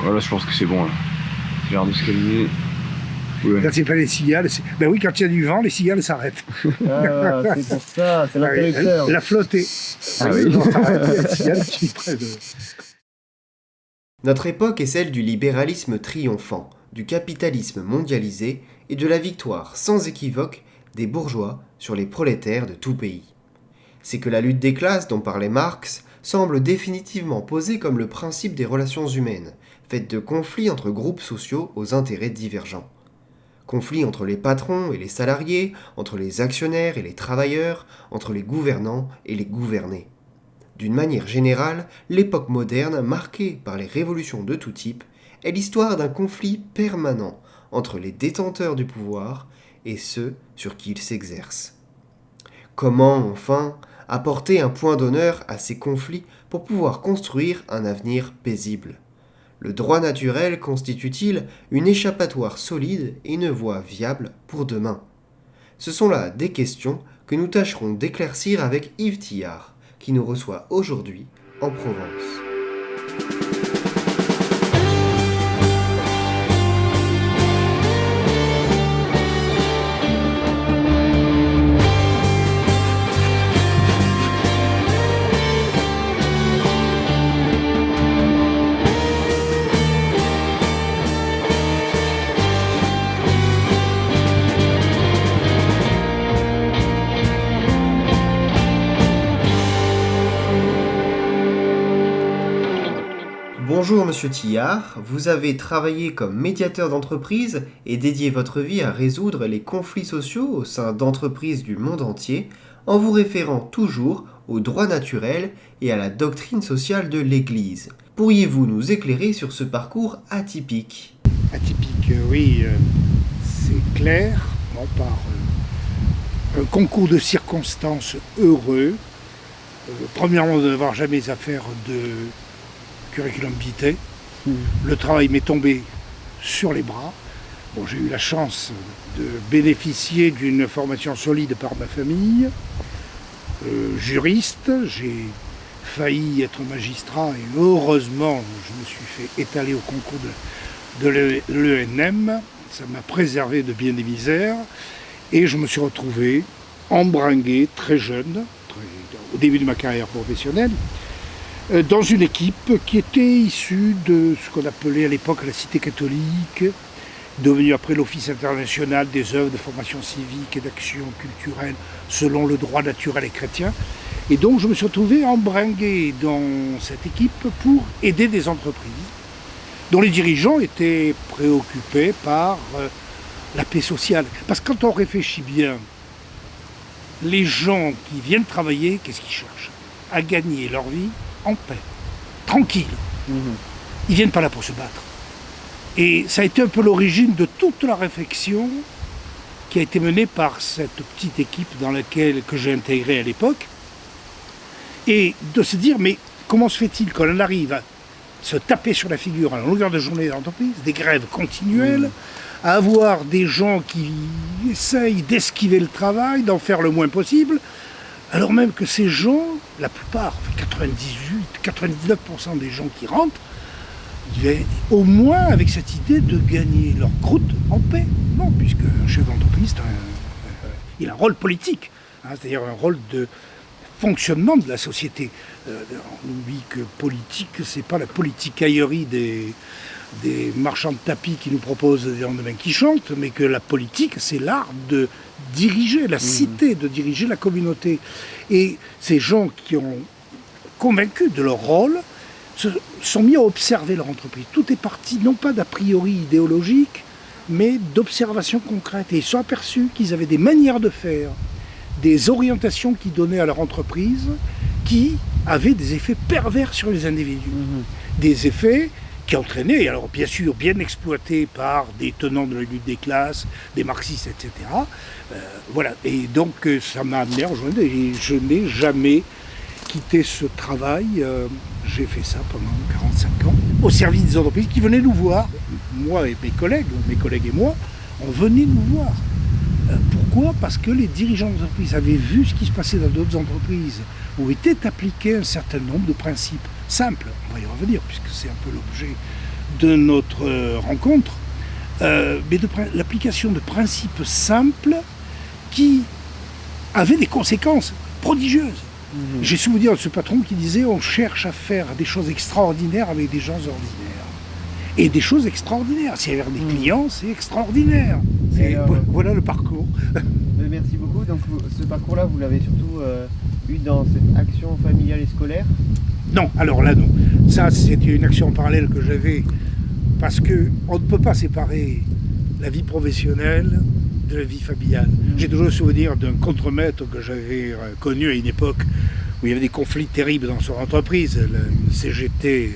Voilà, je pense que c'est bon, là. C'est l'air de se calmer. Ouais. Quand c'est pas les cigales, ben oui, quand il y a du vent, les cigales s'arrêtent. Ah, c'est pour ça, c'est l'interrupteur. La flottée. Ah oui. Les cigales qui prennent. Notre époque est celle du libéralisme triomphant, du capitalisme mondialisé et de la victoire sans équivoque des bourgeois sur les prolétaires de tout pays. C'est que la lutte des classes dont parlait Marx semble définitivement posée comme le principe des relations humaines, faite de conflits entre groupes sociaux aux intérêts divergents. Conflits entre les patrons et les salariés, entre les actionnaires et les travailleurs, entre les gouvernants et les gouvernés. D'une manière générale, l'époque moderne, marquée par les révolutions de tout type, est l'histoire d'un conflit permanent entre les détenteurs du pouvoir et ceux sur qui il s'exerce. Comment, enfin, apporter un point d'honneur à ces conflits pour pouvoir construire un avenir paisible ? Le droit naturel constitue-t-il une échappatoire solide et une voie viable pour demain ? Ce sont là des questions que nous tâcherons d'éclaircir avec Yves Thillard, qui nous reçoit aujourd'hui en Provence. Bonjour Monsieur Thillard, vous avez travaillé comme médiateur d'entreprise et dédié votre vie à résoudre les conflits sociaux au sein d'entreprises du monde entier en vous référant toujours au droit naturel et à la doctrine sociale de l'Église. Pourriez-vous nous éclairer sur ce parcours atypique ? Atypique, oui, c'est clair. Bon, par un concours de circonstances heureux. Premièrement, de n'avoir jamais affaire de curriculum vitae. Le travail m'est tombé sur les bras. Bon, j'ai eu la chance de bénéficier d'une formation solide par ma famille. Juriste, j'ai failli être magistrat et heureusement, je me suis fait étaler au concours de l'ENM. Ça m'a préservé de bien des misères et je me suis retrouvé embringué très jeune, au début de ma carrière professionnelle, dans une équipe qui était issue de ce qu'on appelait à l'époque la Cité catholique, devenue après l'Office international des œuvres de formation civique et d'action culturelle selon le droit naturel et chrétien. Et donc je me suis retrouvé embringué dans cette équipe pour aider des entreprises dont les dirigeants étaient préoccupés par la paix sociale. Parce que quand on réfléchit bien, les gens qui viennent travailler, qu'est-ce qu'ils cherchent ? À gagner leur vie en paix, tranquille. Ils viennent pas là pour se battre. Et ça a été un peu l'origine de toute la réflexion qui a été menée par cette petite équipe que j'ai intégrée à l'époque. Et de se dire, mais comment se fait-il qu'on arrive à se taper sur la figure à la longueur de journée d'entreprise, des grèves continuelles, à avoir des gens qui essayent d'esquiver le travail, d'en faire le moins possible, alors même que ces gens, la plupart, 99% des gens qui rentrent, ils viennent au moins avec cette idée de gagner leur croûte en paix. Non, puisque un chef d'entreprise, il a un rôle politique, c'est-à-dire un rôle de fonctionnement de la société. On oublie que politique, c'est pas la politicaillerie des marchands de tapis qui nous proposent des lendemains qui chantent, mais que la politique, c'est l'art de diriger la cité, de diriger la communauté. Et ces gens qui ont convaincu de leur rôle se sont mis à observer leur entreprise. Tout est parti, non pas d'a priori idéologique, mais d'observations concrètes. Et ils sont aperçus qu'ils avaient des manières de faire, des orientations qu'ils donnaient à leur entreprise, qui avaient des effets pervers sur les individus. Des effets qui entraînaient, alors bien sûr, bien exploités par des tenants de la lutte des classes, des marxistes, etc. Voilà. Et donc, ça m'a amené à rejoindre, et je n'ai jamais quitté ce travail. J'ai fait ça pendant 45 ans, au service des entreprises qui venaient nous voir. Moi et mes collègues et moi, on venait nous voir. Pourquoi ? Parce que les dirigeants d'entreprise avaient vu ce qui se passait dans d'autres entreprises, où étaient appliqués un certain nombre de principes simples. On va y revenir, puisque c'est un peu l'objet de notre rencontre, mais l'application de principes simples qui avaient des conséquences prodigieuses. J'ai souvenir de ce patron qui disait on cherche à faire des choses extraordinaires avec des gens ordinaires. Et des choses extraordinaires. Si avec des clients, c'est extraordinaire. Voilà le parcours. Merci beaucoup. Donc ce parcours-là, vous l'avez surtout eu dans cette action familiale et scolaire? Non, alors là non. Ça, c'était une action parallèle que j'avais parce qu'on ne peut pas séparer la vie professionnelle de la vie familiale. J'ai toujours le souvenir d'un contremaître que j'avais connu à une époque où il y avait des conflits terribles dans son entreprise, une CGT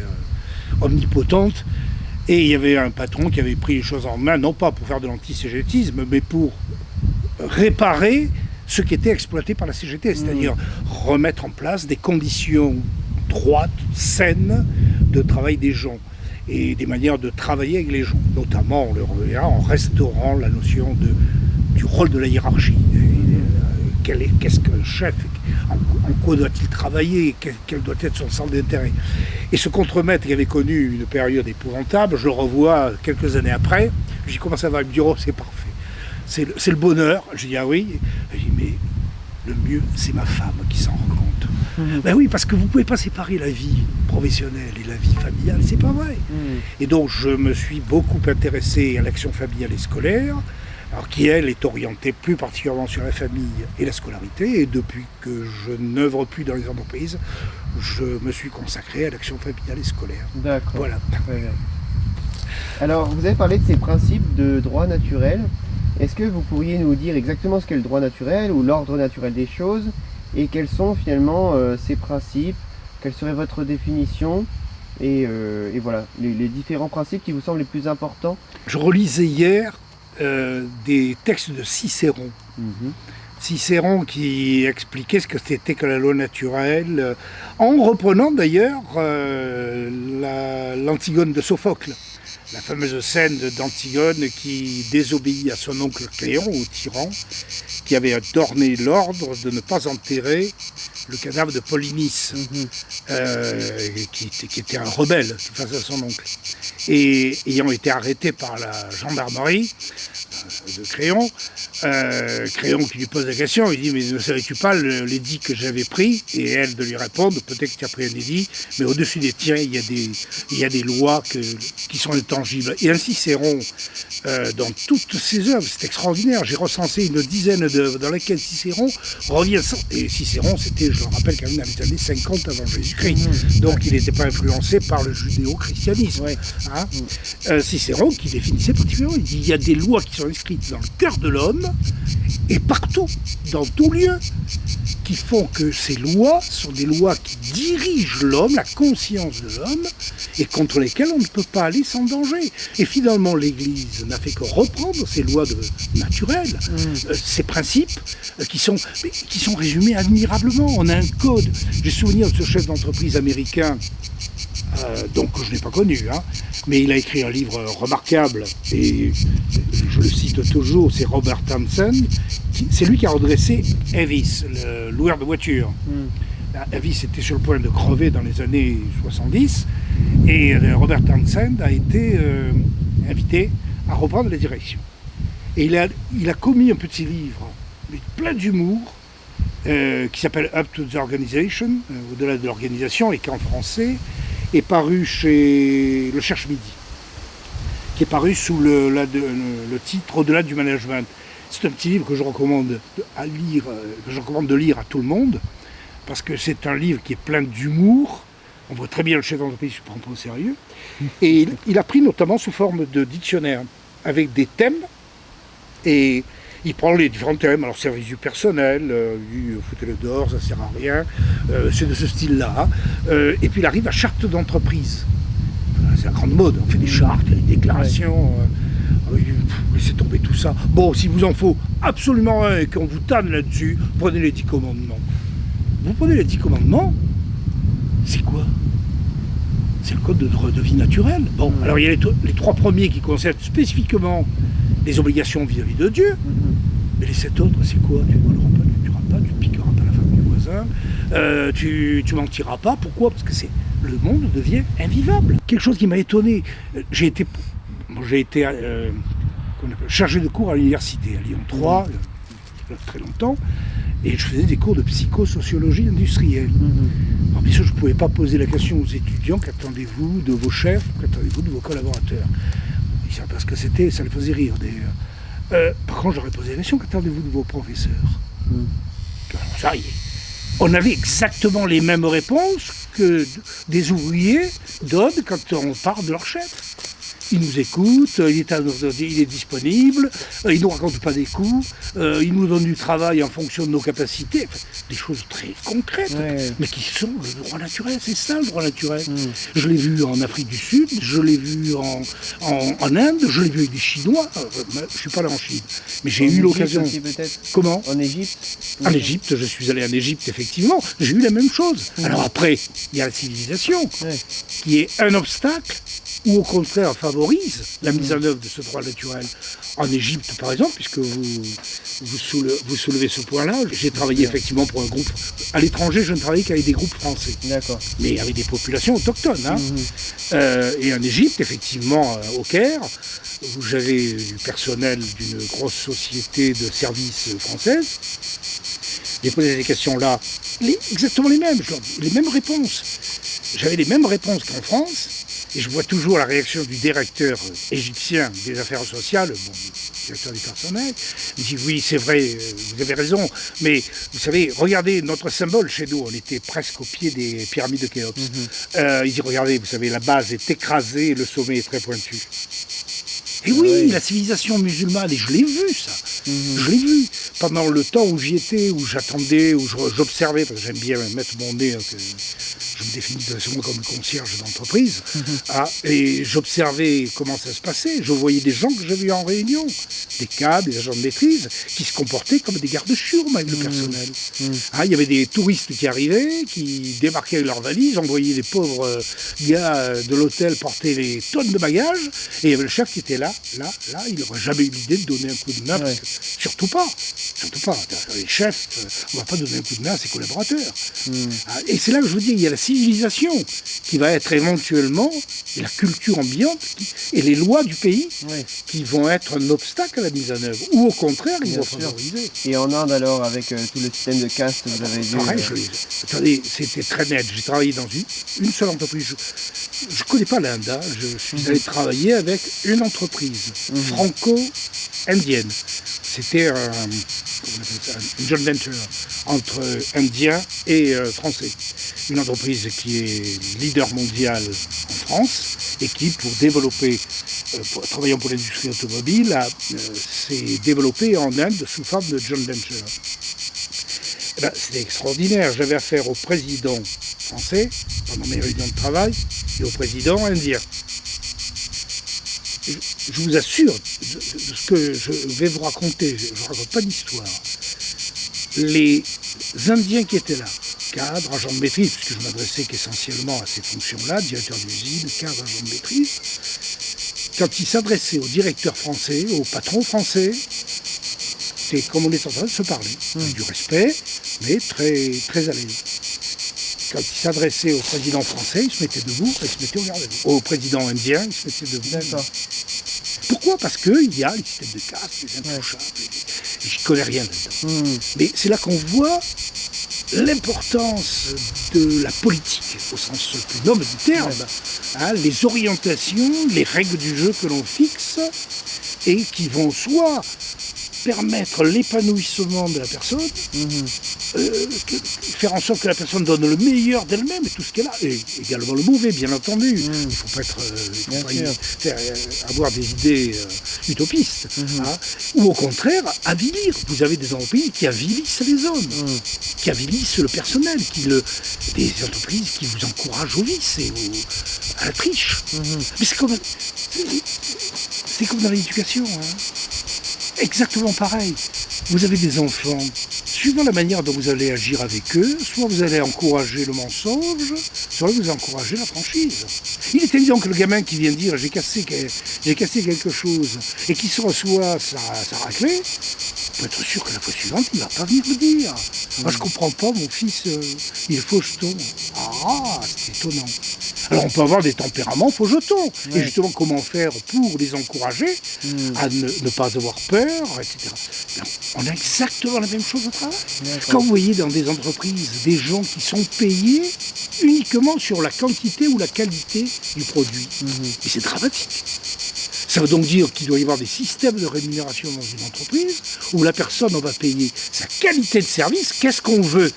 omnipotente, et il y avait un patron qui avait pris les choses en main, non pas pour faire de l'anti-CGTisme, mais pour réparer ce qui était exploité par la CGT, c'est-à-dire remettre en place des conditions droites, saines de travail des gens et des manières de travailler avec les gens, notamment en restaurant la notion du rôle de la hiérarchie. Qu'est-ce qu'un chef? En quoi doit-il travailler? Quel doit être son centre d'intérêt? Et ce contremaître qui avait connu une période épouvantable, je le revois quelques années après. Je dis comment ça va? Il me dit oh, c'est parfait. C'est le bonheur. Je dis ah oui. Je dis mais le mieux c'est ma femme qui s'en rend compte. Ben oui, parce que vous ne pouvez pas séparer la vie professionnelle et la vie familiale, c'est pas vrai. Et donc je me suis beaucoup intéressé à l'action familiale et scolaire, alors qui elle est orientée plus particulièrement sur la famille et la scolarité, et depuis que je n'œuvre plus dans les entreprises, je me suis consacré à l'action familiale et scolaire. D'accord. Voilà. Très bien. Alors vous avez parlé de ces principes de droit naturel. Est-ce que vous pourriez nous dire exactement ce qu'est le droit naturel ou l'ordre naturel des choses et quels sont finalement ces principes, quelle serait votre définition et voilà, les différents principes qui vous semblent les plus importants? Je relisais hier des textes de Cicéron. Cicéron qui expliquait ce que c'était que la loi naturelle, en reprenant d'ailleurs l'Antigone de Sophocle. La fameuse scène d'Antigone qui désobéit à son oncle Cléon, au tyran, qui avait ordonné l'ordre de ne pas enterrer le cadavre de Polynice, qui était un rebelle face à son oncle. Et ayant été arrêté par la gendarmerie de Créon, Créon qui lui pose la question, il dit « Mais ne savais-tu pas l'édit que j'avais pris ?» Et elle de lui répondre « Peut-être que tu as pris un édit, mais au-dessus des tiens, il y a des lois qui sont intangibles. » Et ainsi Cicéron, dans toutes ses œuvres, c'est extraordinaire, j'ai recensé une dizaine d'œuvres dans lesquelles Cicéron revient sans... Et Cicéron, c'était, je le rappelle, quand même dans les années 50 avant Jésus-Christ, donc il n'était pas influencé par le judéo-christianisme. Cicéron qui définissait particulièrement, il dit il y a des lois qui sont inscrites dans le cœur de l'homme et partout, dans tout lieu, qui font que ces lois sont des lois qui dirigent l'homme, la conscience de l'homme, et contre lesquelles on ne peut pas aller sans danger. Et finalement, l'Église n'a fait que reprendre ces lois naturelles, ces principes qui sont résumés admirablement. On a un code. J'ai souvenir de ce chef d'entreprise américain, donc que je n'ai pas connu, mais il a écrit un livre remarquable, et je le cite toujours, c'est Robert Townsend, c'est lui qui a redressé Avis, le loueur de voitures. Avis était sur le point de crever dans les années 70, et Robert Townsend a été invité à reprendre la direction. Et il a commis un petit livre, plein d'humour, qui s'appelle Up to the Organization, au-delà de l'organisation, et qui en français est paru chez Le Cherche Midi, qui est paru sous le titre Au-delà du management. C'est un petit livre que je recommande de lire à tout le monde, parce que c'est un livre qui est plein d'humour. On voit très bien le chef d'entreprise se prendre au sérieux. Et il a pris notamment sous forme de dictionnaire, avec des thèmes, et il prend les différents thèmes, alors service du personnel, foutez-le dehors, ça sert à rien, c'est de ce style-là. Et puis il arrive à charte d'entreprise. C'est la grande mode, on fait des chartes, des déclarations, laissez tomber tout ça. Bon, si vous en faut absolument un et qu'on vous tanne là-dessus, prenez les 10 commandements. Vous prenez les 10 commandements, c'est quoi? C'est le code de vie naturelle. Bon, alors il y a les 3 premiers qui concernent spécifiquement les obligations vis-à-vis de Dieu, mais les 7 autres, c'est quoi? Tu ne voleras pas, tu ne tueras pas, tu ne piqueras pas la femme du voisin, tu mentiras pas. Pourquoi? Parce que c'est le monde devient invivable. Quelque chose qui m'a étonné, j'ai été chargé de cours à l'université, à Lyon 3, il y a très longtemps, et je faisais des cours de psychosociologie industrielle. Alors bien sûr, je ne pouvais pas poser la question aux étudiants, qu'attendez-vous de vos chefs, qu'attendez-vous de vos collaborateurs. Ils ne savaient pas ce que c'était, ça les faisait rire d'ailleurs. Par contre, j'aurais posé la question, qu'attendez-vous de vos professeurs? Alors ça y est. On avait exactement les mêmes réponses que des ouvriers donnent quand on parle de leur chef. Il nous écoute, il est disponible, il ne nous raconte pas des coups, il nous donne du travail en fonction de nos capacités, enfin, des choses très concrètes, mais qui sont le droit naturel, c'est ça le droit naturel. Je l'ai vu en Afrique du Sud, je l'ai vu en Inde, je l'ai vu avec des Chinois, je ne suis pas allé en Chine, mais j'ai eu l'occasion... Aussi, peut-être. Comment? En Égypte? En Égypte, je suis allé en Égypte, effectivement, j'ai eu la même chose. Alors après, il y a la civilisation, qui est un obstacle, ou au contraire favorise la mise en œuvre de ce droit naturel. En Égypte, par exemple, puisque vous soulevez ce point-là, j'ai travaillé effectivement pour un groupe... À l'étranger, je ne travaillais qu'avec des groupes français. D'accord. Mais avec des populations autochtones. Et en Égypte, effectivement, au Caire, où j'avais du personnel d'une grosse société de services française, j'ai posé des questions là, exactement les mêmes, les mêmes réponses. J'avais les mêmes réponses qu'en France. Et je vois toujours la réaction du directeur égyptien des affaires sociales, directeur du personnel. Il dit oui, c'est vrai, vous avez raison, mais vous savez, regardez notre symbole chez nous, on était presque au pied des pyramides de Khéops. Il dit regardez, vous savez, la base est écrasée et le sommet est très pointu. Et oui, la civilisation musulmane, et je l'ai vu ça, je l'ai vu. Pendant le temps où j'y étais, où j'attendais, où j'observais, parce que j'aime bien mettre mon nez, je me définis souvent comme le concierge d'entreprise, et j'observais comment ça se passait. Je voyais des gens que j'avais vus en réunion, des cadres, des agents de maîtrise, qui se comportaient comme des gardes-chiourmes avec le personnel. Il y avait des touristes qui arrivaient, qui débarquaient avec leurs valises, on voyait les pauvres gars de l'hôtel porter les tonnes de bagages, et il y avait le chef qui était là, il n'aurait jamais eu l'idée de donner un coup de main, parce que, surtout pas. Les chefs, on ne va pas donner un coup de main à ses collaborateurs. Et c'est là que je vous dis, il y a la civilisation qui va être éventuellement, et la culture ambiante, et les lois du pays qui vont être un obstacle à la mise en œuvre. Ou au contraire, ils vont favoriser. Et en Inde alors, avec tout le système de caste, vous avez vu... Pareil, attendez, c'était très net. J'ai travaillé dans une seule entreprise. Je ne connais pas l'Inde, je suis allé travailler avec une entreprise franco-indienne. C'était une joint venture entre Indiens et Français. Une entreprise qui est leader mondial en France et qui, pour développer, travaillant pour l'industrie automobile, s'est développée en Inde sous forme de joint venture. C'était extraordinaire. J'avais affaire au président français pendant mes réunions de travail et au président indien. Je vous assure de ce que je vais vous raconter, je ne raconte pas d'histoire. Les Indiens qui étaient là, cadres, agents de maîtrise, puisque je m'adressais qu'essentiellement à ces fonctions-là, directeur d'usine, cadre, agent de maîtrise, quand ils s'adressaient au directeur français, au patron français, c'était comme on est en train de se parler, avec du respect, mais très, très à l'aise. Quand il s'adressait au président français, il se mettait debout, il se mettait au garde à vous. Au président indien, il se mettait debout. D'accord. Pourquoi? Parce qu'il y a les systèmes de caste, les intouchables, et je ne connais rien là-dedans. Mais c'est là qu'on voit l'importance de la politique, au sens le plus noble du terme, les orientations, les règles du jeu que l'on fixe, et qui vont soit permettre l'épanouissement de la personne, faire en sorte que la personne donne le meilleur d'elle-même et tout ce qu'elle a, et également le mauvais, bien entendu. Il ne faut pas avoir des idées utopistes, ou au contraire, avilir. Vous avez des entreprises qui avilissent les hommes, qui avilissent le personnel, des entreprises qui vous encouragent au vice et à la triche. Mais c'est comme dans l'éducation. Exactement pareil. Vous avez des enfants, suivant la manière dont vous allez agir avec eux, soit vous allez encourager le mensonge, soit vous allez encourager la franchise. Il est évident que le gamin qui vient dire j'ai cassé quelque chose et qui se reçoit sa raclée, on peut être sûr que la fois suivante, il ne va pas venir me dire. Moi, je ne comprends pas, mon fils, il est faux jeton. Ah, c'est étonnant. Alors, on peut avoir des tempéraments faux jetons. Et justement, comment faire pour les encourager à ne pas avoir peur, etc. Mais on a exactement la même chose au travail. Quand vous voyez dans des entreprises des gens qui sont payés uniquement sur la quantité ou la qualité du produit, et c'est dramatique. Ça veut donc dire qu'il doit y avoir des systèmes de rémunération dans une entreprise où la personne, on va payer sa qualité de service, qu'est-ce qu'on veut.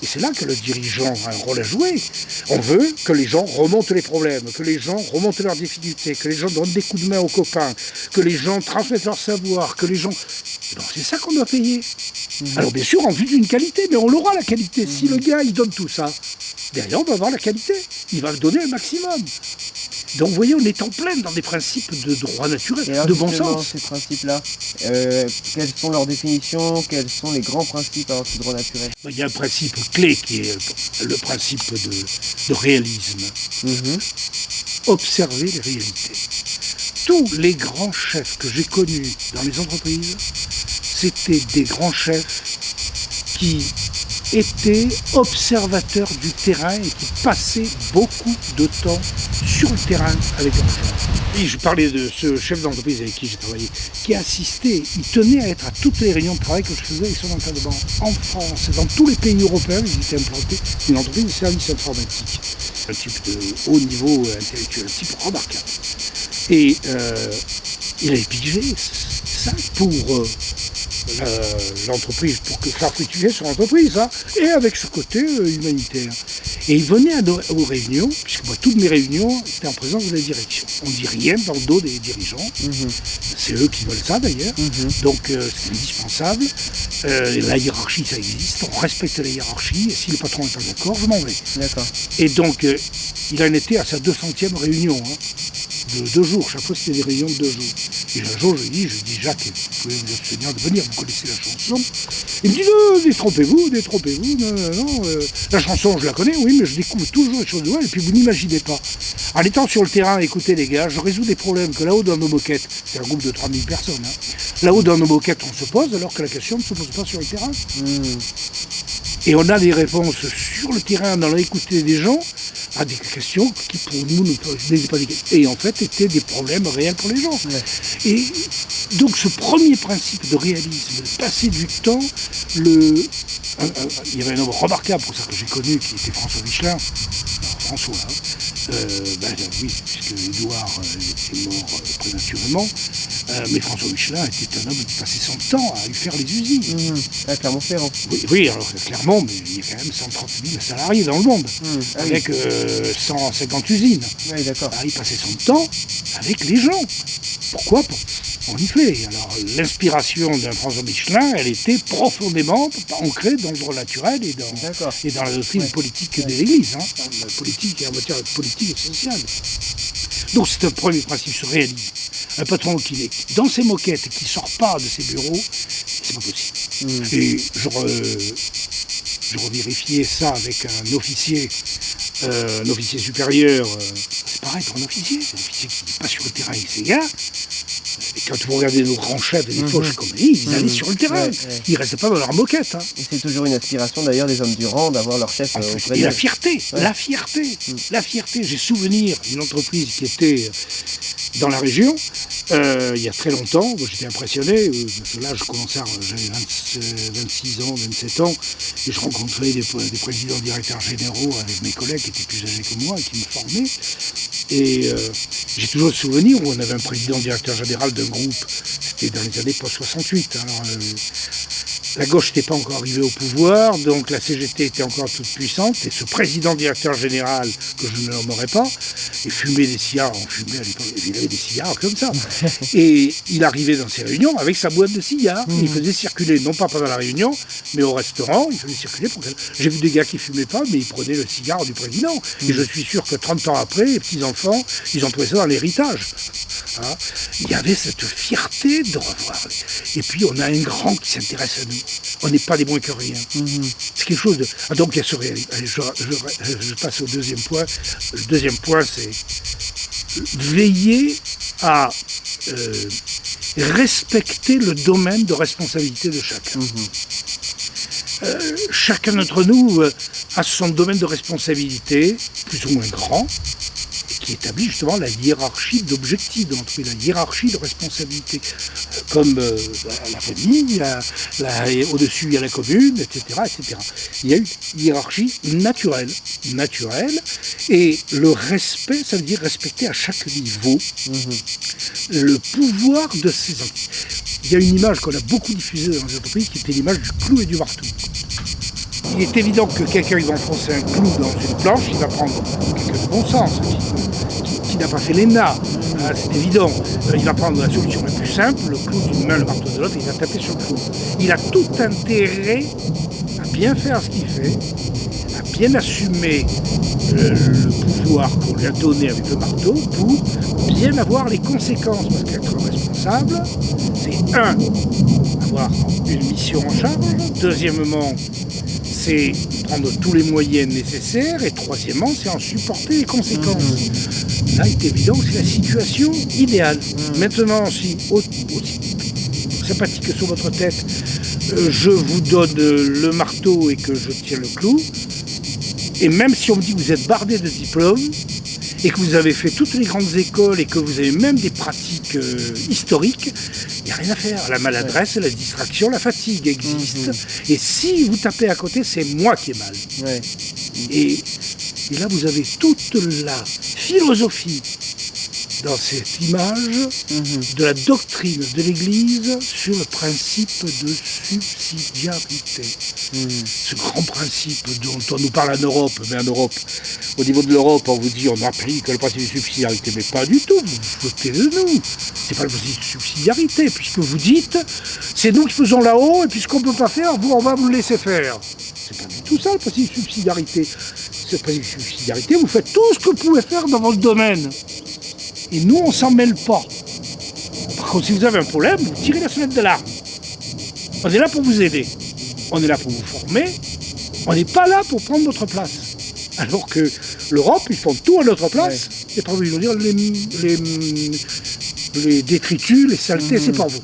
Et c'est là que le dirigeant a un rôle à jouer. On veut que les gens remontent les problèmes, que les gens remontent leurs difficultés, que les gens donnent des coups de main aux copains, que les gens transmettent leur savoir, que les gens... Donc c'est ça qu'on doit payer. Alors bien sûr, en vue d'une qualité, mais on l'aura la qualité. Si le gars, il donne tout ça, derrière, on va avoir la qualité. Il va donner un maximum. Donc vous voyez, on est en plein dans des principes de droit naturel, alors, de bon sens. Ces principes-là, quelles sont leurs définitions, quels sont les grands principes alors du droit naturel? Il y a un principe clé qui est le principe de réalisme. Observer les réalités. Tous les grands chefs que j'ai connus dans les entreprises, c'était des grands chefs qui étaient observateurs du terrain et qui passaient beaucoup de temps sur le terrain avec leurs gens. Et je parlais de ce chef d'entreprise avec qui j'ai travaillé, qui assistait, il tenait à être à toutes les réunions de travail que je faisais avec son encadrement. En France et dans tous les pays européens, ils étaient implantés une entreprise de services informatiques. Un type de haut niveau intellectuel, un type remarquable. Et il avait pigé ça pour l'entreprise, pour faire fructifier son entreprise, hein, et avec ce côté humanitaire. Et il venait aux réunions, puisque moi, toutes mes réunions, c'était en présence de la direction. On ne dit rien dans le dos des dirigeants. C'est eux qui veulent ça d'ailleurs. Donc c'est indispensable. La hiérarchie, ça existe. On respecte la hiérarchie. Et si le patron n'est pas d'accord, je m'en vais. D'accord. Et donc, il en était à sa 200e réunion. De 2 jours, chaque fois c'était des réunions de 2 jours. Et un jour je dis Jacques, vous pouvez vous abstenir de venir, vous connaissez la chanson. Il me dit non, détrompez-vous, non, la chanson je la connais, oui, mais je découvre toujours les choses nouvelles, et puis vous n'imaginez pas. En étant sur le terrain, écoutez les gars, je résous des problèmes que là-haut dans nos moquettes, c'est un groupe de 3000 personnes, là-haut dans nos moquettes on se pose, alors que la question ne se pose pas sur le terrain. Et on a des réponses sur le terrain, dans l'écouter des gens, à des questions qui pour nous n'étaient pas des questions, et en fait étaient des problèmes réels pour les gens. Et donc ce premier principe de réalisme, de passer du temps, il y avait un homme remarquable pour ça que j'ai connu, qui était François Michelin, François, oui, puisque Édouard est mort prématurément, mais François Michelin était un homme qui passait son temps à y faire les usines. À Clermont-Ferrand. Oui, alors clairement, mais il y a quand même 130 000 salariés dans le monde, avec 150 usines. Oui, d'accord. Il passait son temps avec les gens. Pourquoi? Pour renifler. Alors l'inspiration d'un François Michelin, elle était profondément ancrée dans le droit naturel et dans la doctrine politique de l'Église, la politique en matière politique et sociale. Donc c'est un premier principe sur réalisme. Un patron qui est dans ses moquettes et qui ne sort pas de ses bureaux, c'est pas possible. Et je revérifiais ça avec un officier supérieur. C'est pareil pour un officier qui n'est pas sur le terrain avec ses gars. Et quand vous regardez nos grands chefs et les fauches comme lui, ils allaient sur le terrain. Ils ne restaient pas dans leur moquette. Et c'est toujours une aspiration d'ailleurs des hommes du rang d'avoir leur chef auprès d'eux. Et la fierté. La fierté. J'ai souvenir d'une entreprise qui était dans la région, il y a très longtemps, j'étais impressionné, parce que là j'avais 26 ans, 27 ans, et je rencontrais des présidents directeurs généraux avec mes collègues qui étaient plus âgés que moi et qui me formaient. Et j'ai toujours le souvenir où on avait un président directeur général d'un groupe, c'était dans les années post-68. Alors, la gauche n'était pas encore arrivée au pouvoir, donc la CGT était encore toute puissante, et ce président directeur général, que je ne nommerai pas, il fumait des cigares, on fumait à l'époque, il avait des cigares comme ça. Et il arrivait dans ses réunions avec sa boîte de cigares, et il faisait circuler, non pas pendant la réunion, mais au restaurant, il faisait circuler pour j'ai vu des gars qui fumaient pas, mais ils prenaient le cigare du président. Et je suis sûr que 30 ans après, les petits-enfants, ils ont trouvé ça dans l'héritage. Il y avait cette fierté de revoir. Et puis on a un grand qui s'intéresse à nous. on n'est pas des moins que rien. C'est quelque chose de... Ah, donc il y a ce réalisme. Allez, je passe au deuxième point. Le deuxième point, c'est veiller à respecter le domaine de responsabilité de chacun. Chacun d'entre nous a son domaine de responsabilité, plus ou moins grand, qui établit justement la hiérarchie d'objectifs de l'entreprise, la hiérarchie de responsabilité. Comme la famille, au-dessus il y a la commune, etc., etc. Il y a une hiérarchie naturelle, et le respect, ça veut dire respecter à chaque niveau le pouvoir de ces entités. Il y a une image qu'on a beaucoup diffusée dans les entreprises qui était l'image du clou et du marteau. Il est évident que quelqu'un qui va enfoncer un clou dans une planche, il va prendre quelqu'un de bon sens, qui n'a pas fait l'ENA, c'est évident. Il va prendre la solution la plus simple, le clou d'une main, le marteau de l'autre, et il va taper sur le clou. Il a tout intérêt à bien faire ce qu'il fait, à bien assumer le pouvoir qu'on lui a donné avec le marteau pour bien avoir les conséquences. Parce qu'être responsable, c'est avoir une mission en charge, deuxièmement, c'est prendre tous les moyens nécessaires, et troisièmement, c'est en supporter les conséquences. Là, il est évident que c'est la situation idéale. Maintenant, si aussi sympathique que sur votre tête, je vous donne le marteau et que je tiens le clou, et même si on me dit que vous êtes bardé de diplômes, et que vous avez fait toutes les grandes écoles, et que vous avez même des pratiques historiques, il n'y a rien à faire. La maladresse, la distraction, la fatigue existent. Et si vous tapez à côté, c'est moi qui ai mal. Et là, vous avez toute la philosophie dans cette image de la doctrine de l'Église sur le principe de subsidiarité. Ce grand principe dont on nous parle en Europe, mais en Europe, au niveau de l'Europe, on vous dit on applique le principe de subsidiarité, mais pas du tout, vous vous foutez de nous. C'est pas le principe de subsidiarité, puisque vous dites c'est nous qui faisons là-haut, et puisqu'on ne peut pas faire, on va vous laisser faire. C'est pas du tout ça le principe de subsidiarité. Ce principe de subsidiarité, vous faites tout ce que vous pouvez faire dans votre domaine. Et nous, on ne s'en mêle pas. Par contre, si vous avez un problème, vous tirez la sonnette d'alarme. On est là pour vous aider. On est là pour vous former. On n'est pas là pour prendre votre place. Alors que l'Europe, ils font tout à notre place. Et pas vous dire les détritus, les saletés, c'est pas vous.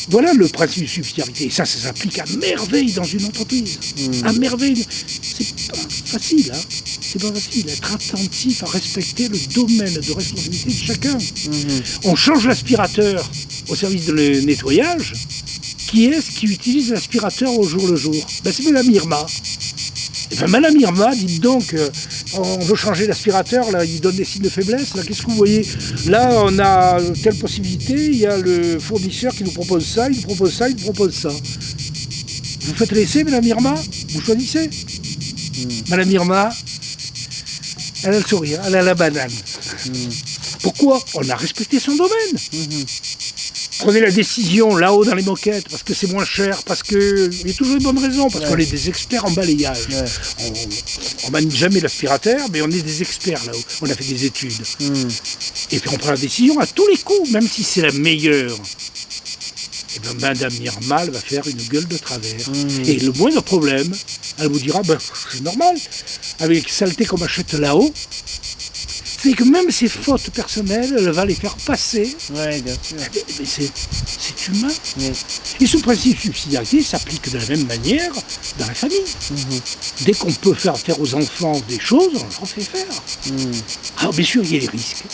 Voilà le principe de subsidiarité. Et ça s'applique à merveille dans une entreprise. À merveille. C'est pas facile, hein. C'est pas facile, être attentif à respecter le domaine de responsabilité de chacun. On change l'aspirateur au service de nettoyage. Qui est-ce qui utilise l'aspirateur au jour le jour? C'est Madame Irma. Et bien Madame Irma, dites donc, on veut changer l'aspirateur, là, il donne des signes de faiblesse, là, qu'est-ce que vous voyez? Là, on a telle possibilité, il y a le fournisseur qui nous propose ça, il nous propose ça, il nous propose ça. Vous faites l'essai, Madame Irma? Vous choisissez? Madame Irma, elle a le sourire, elle a la banane. Pourquoi? On a respecté son domaine. Prenez la décision là-haut dans les moquettes, parce que c'est moins cher, parce que... Il y a toujours une bonne raison, parce qu'on est des experts en balayage. On manie jamais l'aspirateur, mais on est des experts là-haut. On a fait des études. Et puis on prend la décision à tous les coups, même si c'est la meilleure. Et bien Madame Irma, elle va faire une gueule de travers. Et le moindre problème, elle vous dira, c'est normal, avec les saletés qu'on achète là-haut, c'est que même ses fautes personnelles, elle va les faire passer. Ouais, bien sûr. Mais c'est humain. Et ce principe de subsidiarité s'applique de la même manière dans la famille. Dès qu'on peut faire aux enfants des choses, on leur fait faire. Alors bien sûr, il y a des risques.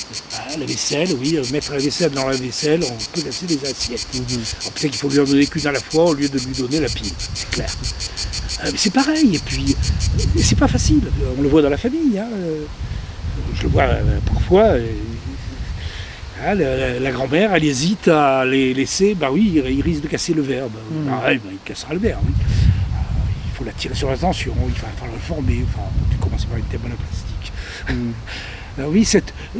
La vaisselle, oui, mettre la vaisselle dans la vaisselle, on peut casser des assiettes. Alors peut-être qu'il faut lui en donner qu'une à la fois au lieu de lui donner la pile, c'est clair. Mais c'est pareil, et puis c'est pas facile. On le voit dans la famille. Je le vois parfois, la grand-mère, elle hésite à les laisser, il risque de casser le verre. Il cassera le verre, oui. Il faut l'attirer sur l'attention, il va falloir le former, tu commences par une table en plastique.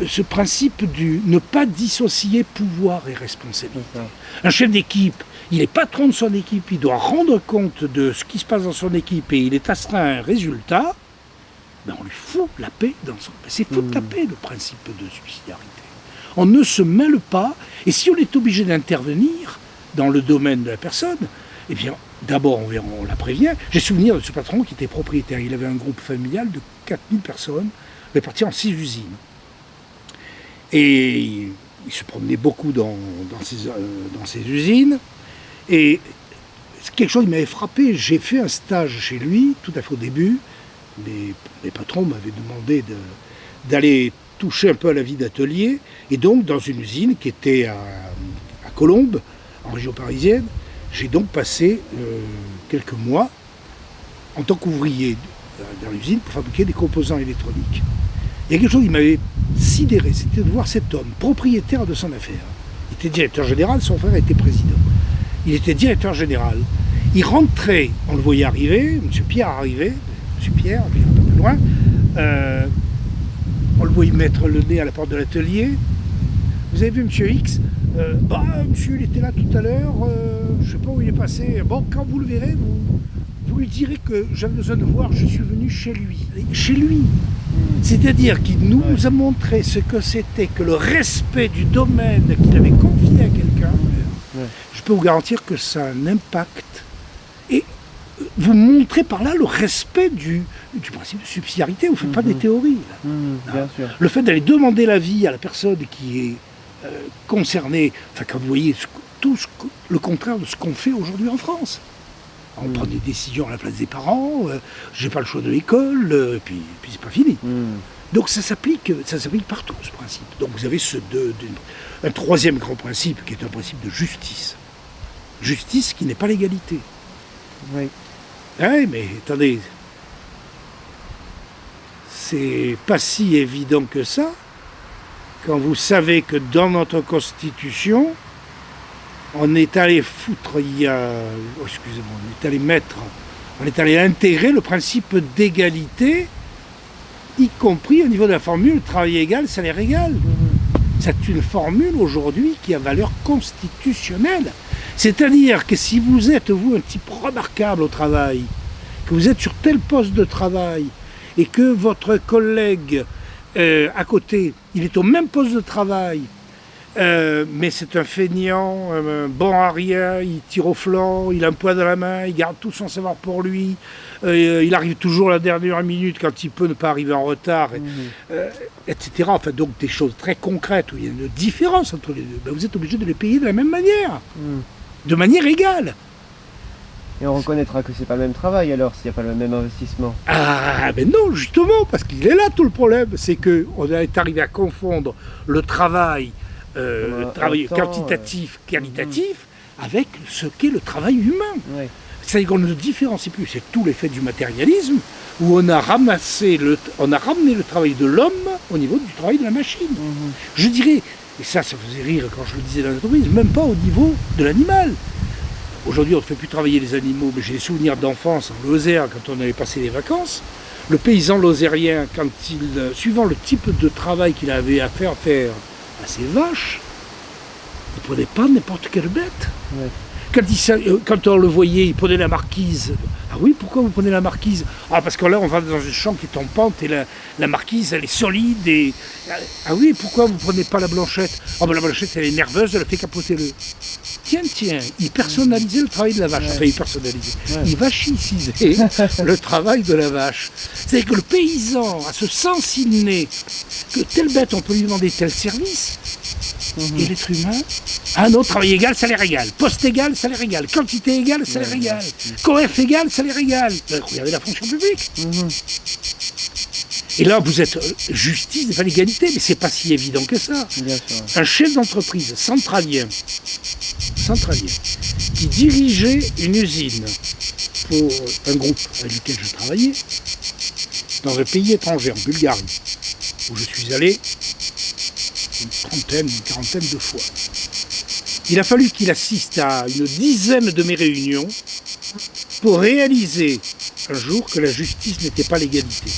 Ce principe du ne pas dissocier pouvoir et responsabilité. Un chef d'équipe, il est patron de son équipe, il doit rendre compte de ce qui se passe dans son équipe et il est astreint à un résultat. On lui fout la paix dans son... C'est foutre la paix, le principe de subsidiarité. On ne se mêle pas, et si on est obligé d'intervenir dans le domaine de la personne, Eh bien, d'abord, on la prévient. J'ai souvenir de ce patron qui était propriétaire. Il avait un groupe familial de 4000 personnes, réparties en 6 usines. Et il se promenait beaucoup dans ces usines. Et c'est quelque chose qui m'avait frappé. J'ai fait un stage chez lui, tout à fait au début. Les patrons m'avaient demandé d'aller toucher un peu à la vie d'atelier. Et donc, dans une usine qui était à Colombes, en région parisienne, j'ai donc passé quelques mois en tant qu'ouvrier dans l'usine pour fabriquer des composants électroniques. Il y a quelque chose qui m'avait sidéré, c'était de voir cet homme, propriétaire de son affaire. Il était directeur général, son frère était président. Il était directeur général. Il rentrait, on le voyait arriver, M. Pierre arrivait, M. Pierre, un peu plus loin, on le voyait mettre le nez à la porte de l'atelier. Vous avez vu M. X? Monsieur, il était là tout à l'heure, je ne sais pas où il est passé. Bon, quand vous le verrez, vous lui direz que j'avais besoin de voir, je suis venu chez lui. Chez lui. C'est-à-dire qu'il nous a montré ce que c'était que le respect du domaine qu'il avait confié à quelqu'un. Je peux vous garantir que ça a un impact. Et vous montrez par là le respect du principe de subsidiarité. Vous ne faites pas des théories. Bien sûr. Le fait d'aller demander l'avis à la personne qui est concernée, enfin quand vous voyez le contraire de ce qu'on fait aujourd'hui en France. On prend des décisions à la place des parents, j'ai pas le choix de l'école, et puis c'est pas fini. Donc ça s'applique partout, ce principe. Donc vous avez un troisième grand principe qui est un principe de justice. Justice qui n'est pas l'égalité. Oui. Ouais, mais attendez, c'est pas si évident que ça quand vous savez que dans notre Constitution, on est allé foutre on est allé intégrer le principe d'égalité, y compris au niveau de la formule travail égal, salaire égal. C'est une formule aujourd'hui qui a valeur constitutionnelle. C'est-à-dire que si vous êtes, vous, un type remarquable au travail, que vous êtes sur tel poste de travail, et que votre collègue à côté, il est au même poste de travail, mais c'est un feignant, bon à rien, il tire au flanc, il a un poids dans la main, il garde tout son savoir pour lui, il arrive toujours à la dernière minute quand il peut ne pas arriver en retard, etc. Enfin, donc des choses très concrètes où il y a une différence entre les deux. Ben, vous êtes obligé de les payer de la même manière, de manière égale. Et on reconnaîtra que c'est pas le même travail alors, s'il n'y a pas le même investissement. Ah, ben non, justement, parce qu'il est là tout le problème, c'est qu'on est arrivé à confondre le travail quantitatif, qualitatif, avec ce qu'est le travail humain. Ouais. C'est-à-dire qu'on ne différencie plus, c'est tout l'effet du matérialisme, où on a ramené le travail de l'homme au niveau du travail de la machine. Je dirais, et ça faisait rire quand je le disais dans l'entreprise, même pas au niveau de l'animal. Aujourd'hui, on ne fait plus travailler les animaux, mais j'ai des souvenirs d'enfance en Lozère, quand on avait passé les vacances. Le paysan lozérien, suivant le type de travail qu'il avait à faire à ses vaches, il ne prenait pas n'importe quelle bête. Ouais. Quand on le voyait, il prenait la marquise. Ah oui, pourquoi vous prenez la marquise? Ah, parce que là, on va dans un champ qui est en pente et la marquise, elle est solide. Ah oui, pourquoi vous prenez pas la blanchette? Ah ben la blanchette, elle est nerveuse, elle a fait capoter le... Tiens, il personnalisait le travail de la vache. Enfin, il personnalisait. Il vachisait le travail de la vache. C'est-à-dire que le paysan a ce sens inné que telle bête, on peut lui demander tel service. Et l'être humain, non, travail égal, salaire égal. Poste égal, salaire égal. Quantité égale, salaire égal. Coef égal, salaire égal. Regardez la fonction publique. Et là, vous êtes justice, c'est pas l'égalité, mais c'est pas si évident que ça. Un chef d'entreprise centralien, qui dirigeait une usine pour un groupe avec lequel je travaillais, dans un pays étranger, en Bulgarie, où je suis allé une quarantaine de fois. Il a fallu qu'il assiste à une dizaine de mes réunions pour réaliser un jour que la justice n'était pas l'égalité.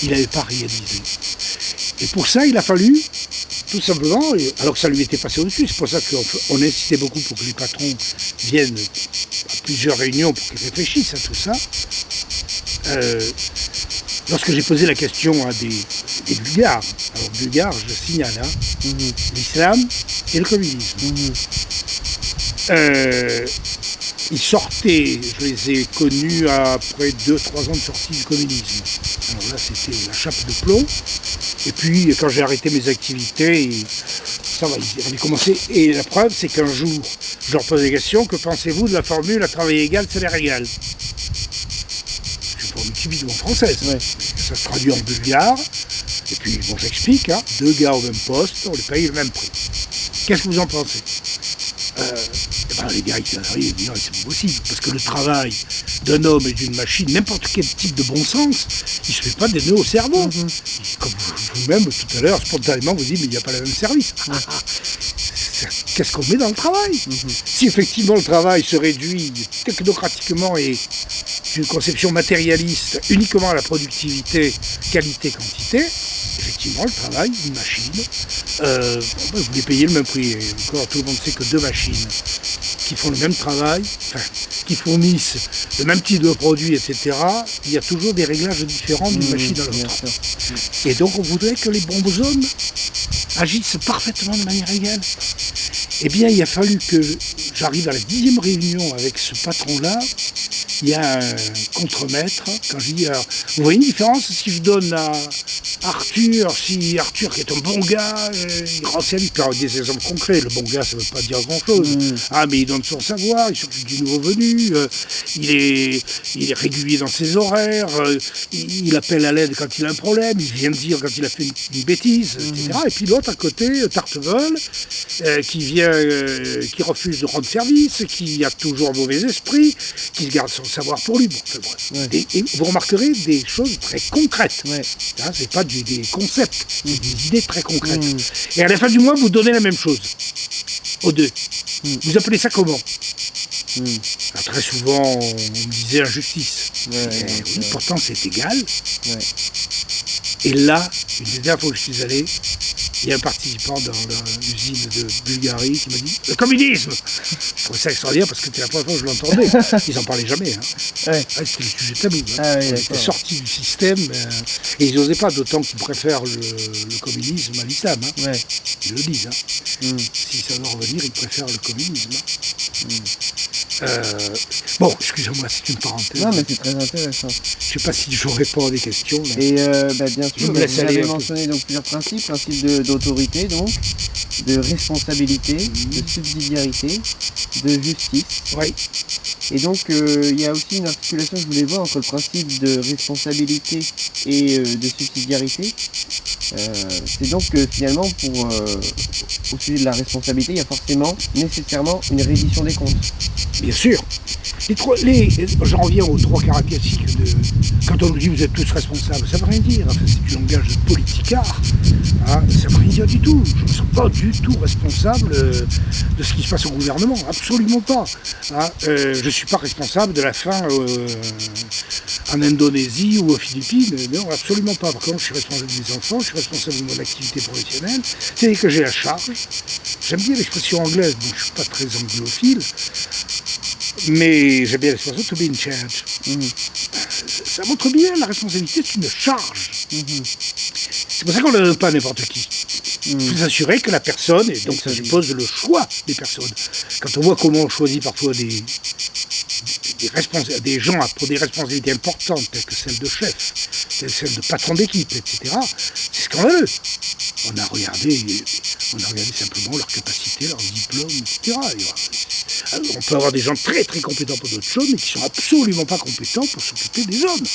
Il n'avait pas réalisé. Et pour ça, il a fallu, tout simplement, alors que ça lui était passé au-dessus, c'est pour ça qu'on insistait beaucoup pour que les patrons viennent à plusieurs réunions pour qu'ils réfléchissent à tout ça. lorsque j'ai posé la question à des Bulgares, alors Bulgares, je signale, hein, l'islam et le communisme. Ils sortaient, je les ai connus après 2-3 ans de sortie du communisme. Alors là, c'était la chape de plomb. Et puis, quand j'ai arrêté mes activités, ça va, ils avaient commencé. Et la preuve, c'est qu'un jour, je leur pose des questions. Que pensez-vous de la formule à travail égal, salaire égal? C'est une formule typiquement française. Ouais. Ça se traduit en bulgare. Et puis, bon, j'explique, hein, 2 gars au même poste, on les paye le même prix. Qu'est-ce que vous en pensez? Les gars, ils arrivent et disent c'est pas possible, parce que le travail d'un homme et d'une machine, n'importe quel type de bon sens, il ne se fait pas des nœuds au cerveau. Comme vous-même, tout à l'heure, spontanément, vous dites, mais il n'y a pas le même service. Qu'est-ce qu'on met dans le travail? Si effectivement le travail se réduit technocratiquement et d'une conception matérialiste uniquement à la productivité, qualité, quantité, effectivement, le travail, une machine, vous les payez le même prix. Et encore, tout le monde sait que 2 machines qui font le même travail, qui fournissent le même type de produit, etc., il y a toujours des réglages différents d'une machine à l'autre. Et donc, on voudrait que les bons hommes agissent parfaitement de manière égale. Eh bien, il a fallu que j'arrive à la 10e réunion avec ce patron-là. Il y a un contremaître. Quand je dis, alors, vous voyez une différence si je donne à Arthur, si Arthur qui est un bon gars, il rend service, par des exemples concrets, le bon gars ça ne veut pas dire grand-chose. Mais il donne son savoir, il s'occupe du nouveau venu, il est régulier dans ses horaires, il appelle à l'aide quand il a un problème, il vient de dire quand il a fait une bêtise, etc. Et puis l'autre à côté, Tartevel, qui refuse de rendre service, qui a toujours un mauvais esprit, qui se garde son savoir pour lui. Bon, bref. Et vous remarquerez des choses très concrètes. Hein, c'est pas des concepts, c'est des idées très concrètes. Et à la fin du mois, vous donnez la même chose aux deux. Vous appelez ça comment? Alors, très souvent, on me disait injustice. Oui, pourtant, c'est égal. Et là, une des dernières fois que je suis allé, il y a un participant dans l'usine de Bulgarie qui m'a dit « Le communisme !» Je trouvais ça extraordinaire parce que c'était la première fois que je l'entendais. Ils n'en parlaient jamais. Hein. C'était le sujet tabou. Hein. Ils étaient sortis du système et ils n'osaient pas, d'autant qu'ils préfèrent le communisme à l'islam. Hein. Ils le disent. Hein. Si ça doit revenir, ils préfèrent le communisme. Hein. Bon, excusez-moi, c'est une parenthèse. Non, mais c'est très intéressant. Je ne sais pas si je réponds à des questions. Mais... Et bien sûr, vous avez mentionné donc, plusieurs principes d'autorité, donc, de responsabilité, de subsidiarité, de justice. Oui. Et donc, il y a aussi une articulation que je voulais voir entre le principe de responsabilité et de subsidiarité. C'est donc que finalement, au sujet de la responsabilité, il y a forcément, nécessairement, une reddition des comptes. Bien sûr. J'en reviens aux 3 caractéristiques de... Quand on nous dit vous êtes tous responsables, ça ne veut rien dire. Enfin, c'est un langage de politicard. Hein, ça ne veut rien dire du tout. Je ne me sens pas du tout responsable de ce qui se passe au gouvernement. Absolument pas. Hein, je ne suis pas responsable de la faim en Indonésie ou aux Philippines. Non, absolument pas. Par contre, je suis responsable de mes enfants, je suis responsable de mon activité professionnelle. C'est-à-dire que j'ai la charge. J'aime bien l'expression anglaise, donc je ne suis pas très anglophile. Mais j'aime bien l'expression to be in charge. Ça montre bien la responsabilité, c'est une charge. C'est pour ça qu'on ne donne pas à n'importe qui. Il faut s'assurer que la personne, et donc ça suppose le choix des personnes. Quand on voit comment on choisit parfois des gens pour des responsabilités importantes, telles que celle de chef, telles que celle de patron d'équipe, etc., c'est scandaleux. On a regardé simplement leur capacité, leur diplôme, etc. On peut avoir des gens très très compétents pour d'autres choses, mais qui ne sont absolument pas compétents pour s'occuper des hommes.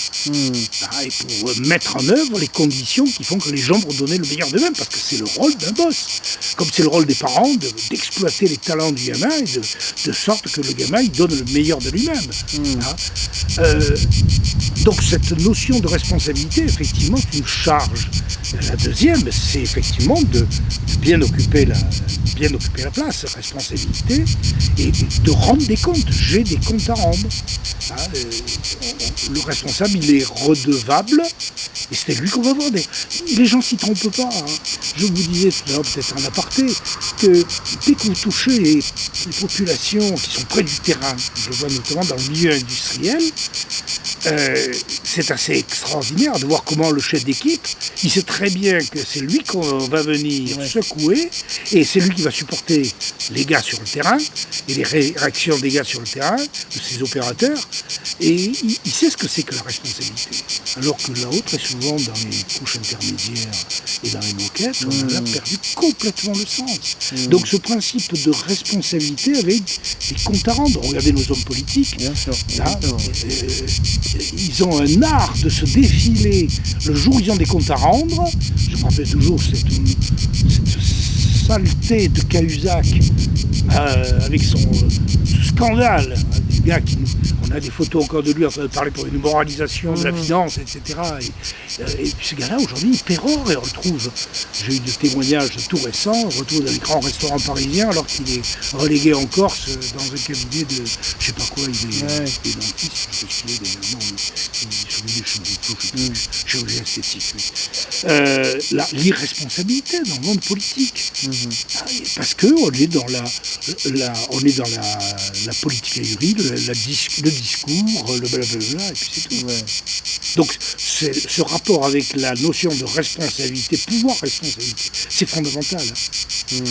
Et pour mettre en œuvre les conditions qui font que les gens vont donner le meilleur d'eux-mêmes, parce que c'est le rôle d'un boss. Comme c'est le rôle des parents d'exploiter les talents du gamin, et de sorte que le gamin il donne le meilleur de lui-même. Donc cette notion de responsabilité, effectivement, c'est une charge. La deuxième, c'est effectivement de bien occuper la place, responsabilité, et de rendre des comptes. J'ai des comptes à rendre. Hein, le responsable, il est redevable, et c'est lui qu'on va voir. Les gens s'y trompent pas. Hein. Je vous disais tout à l'heure, peut-être en aparté, que dès que vous touchez les populations qui sont près du terrain, je le vois notamment dans le milieu industriel, c'est assez extraordinaire de voir comment le chef d'équipe, il sait très bien que c'est lui qu'on va venir secouer, et c'est lui qui va supporter les gars sur le terrain, et les réactions des gars sur le terrain, de ses opérateurs, et il sait ce que c'est que la responsabilité. Alors que là-haut, très souvent, dans les couches intermédiaires et dans les moquettes, on a perdu complètement le sens. Donc ce principe de responsabilité avec des comptes à rendre. Regardez nos hommes politiques. Bien sûr. Là, ils ont un art de se défiler le jour où ils ont des comptes à rendre. Je me rappelle toujours cette saleté de Cahuzac avec ce scandale. Des gars on a des photos encore de lui en train de parler pour une moralisation de la finance, etc. Et puis ce gars-là, aujourd'hui, il pérore et on le retrouve. J'ai eu des témoignages tout récents, on le retrouve dans les grands restaurants parisiens alors qu'il est relégué en Corse dans un cabinet de, je sais pas quoi, il est dentiste, je sais ce qu'il est d'ailleurs, non, il s'occupe des chirurgie esthétique. L'irresponsabilité dans le monde politique. Parce qu'on est dans la politique ahurie, le discours, le blablabla, et puis c'est tout. Ouais. Donc ce rapport avec la notion de responsabilité, pouvoir-responsabilité, c'est fondamental.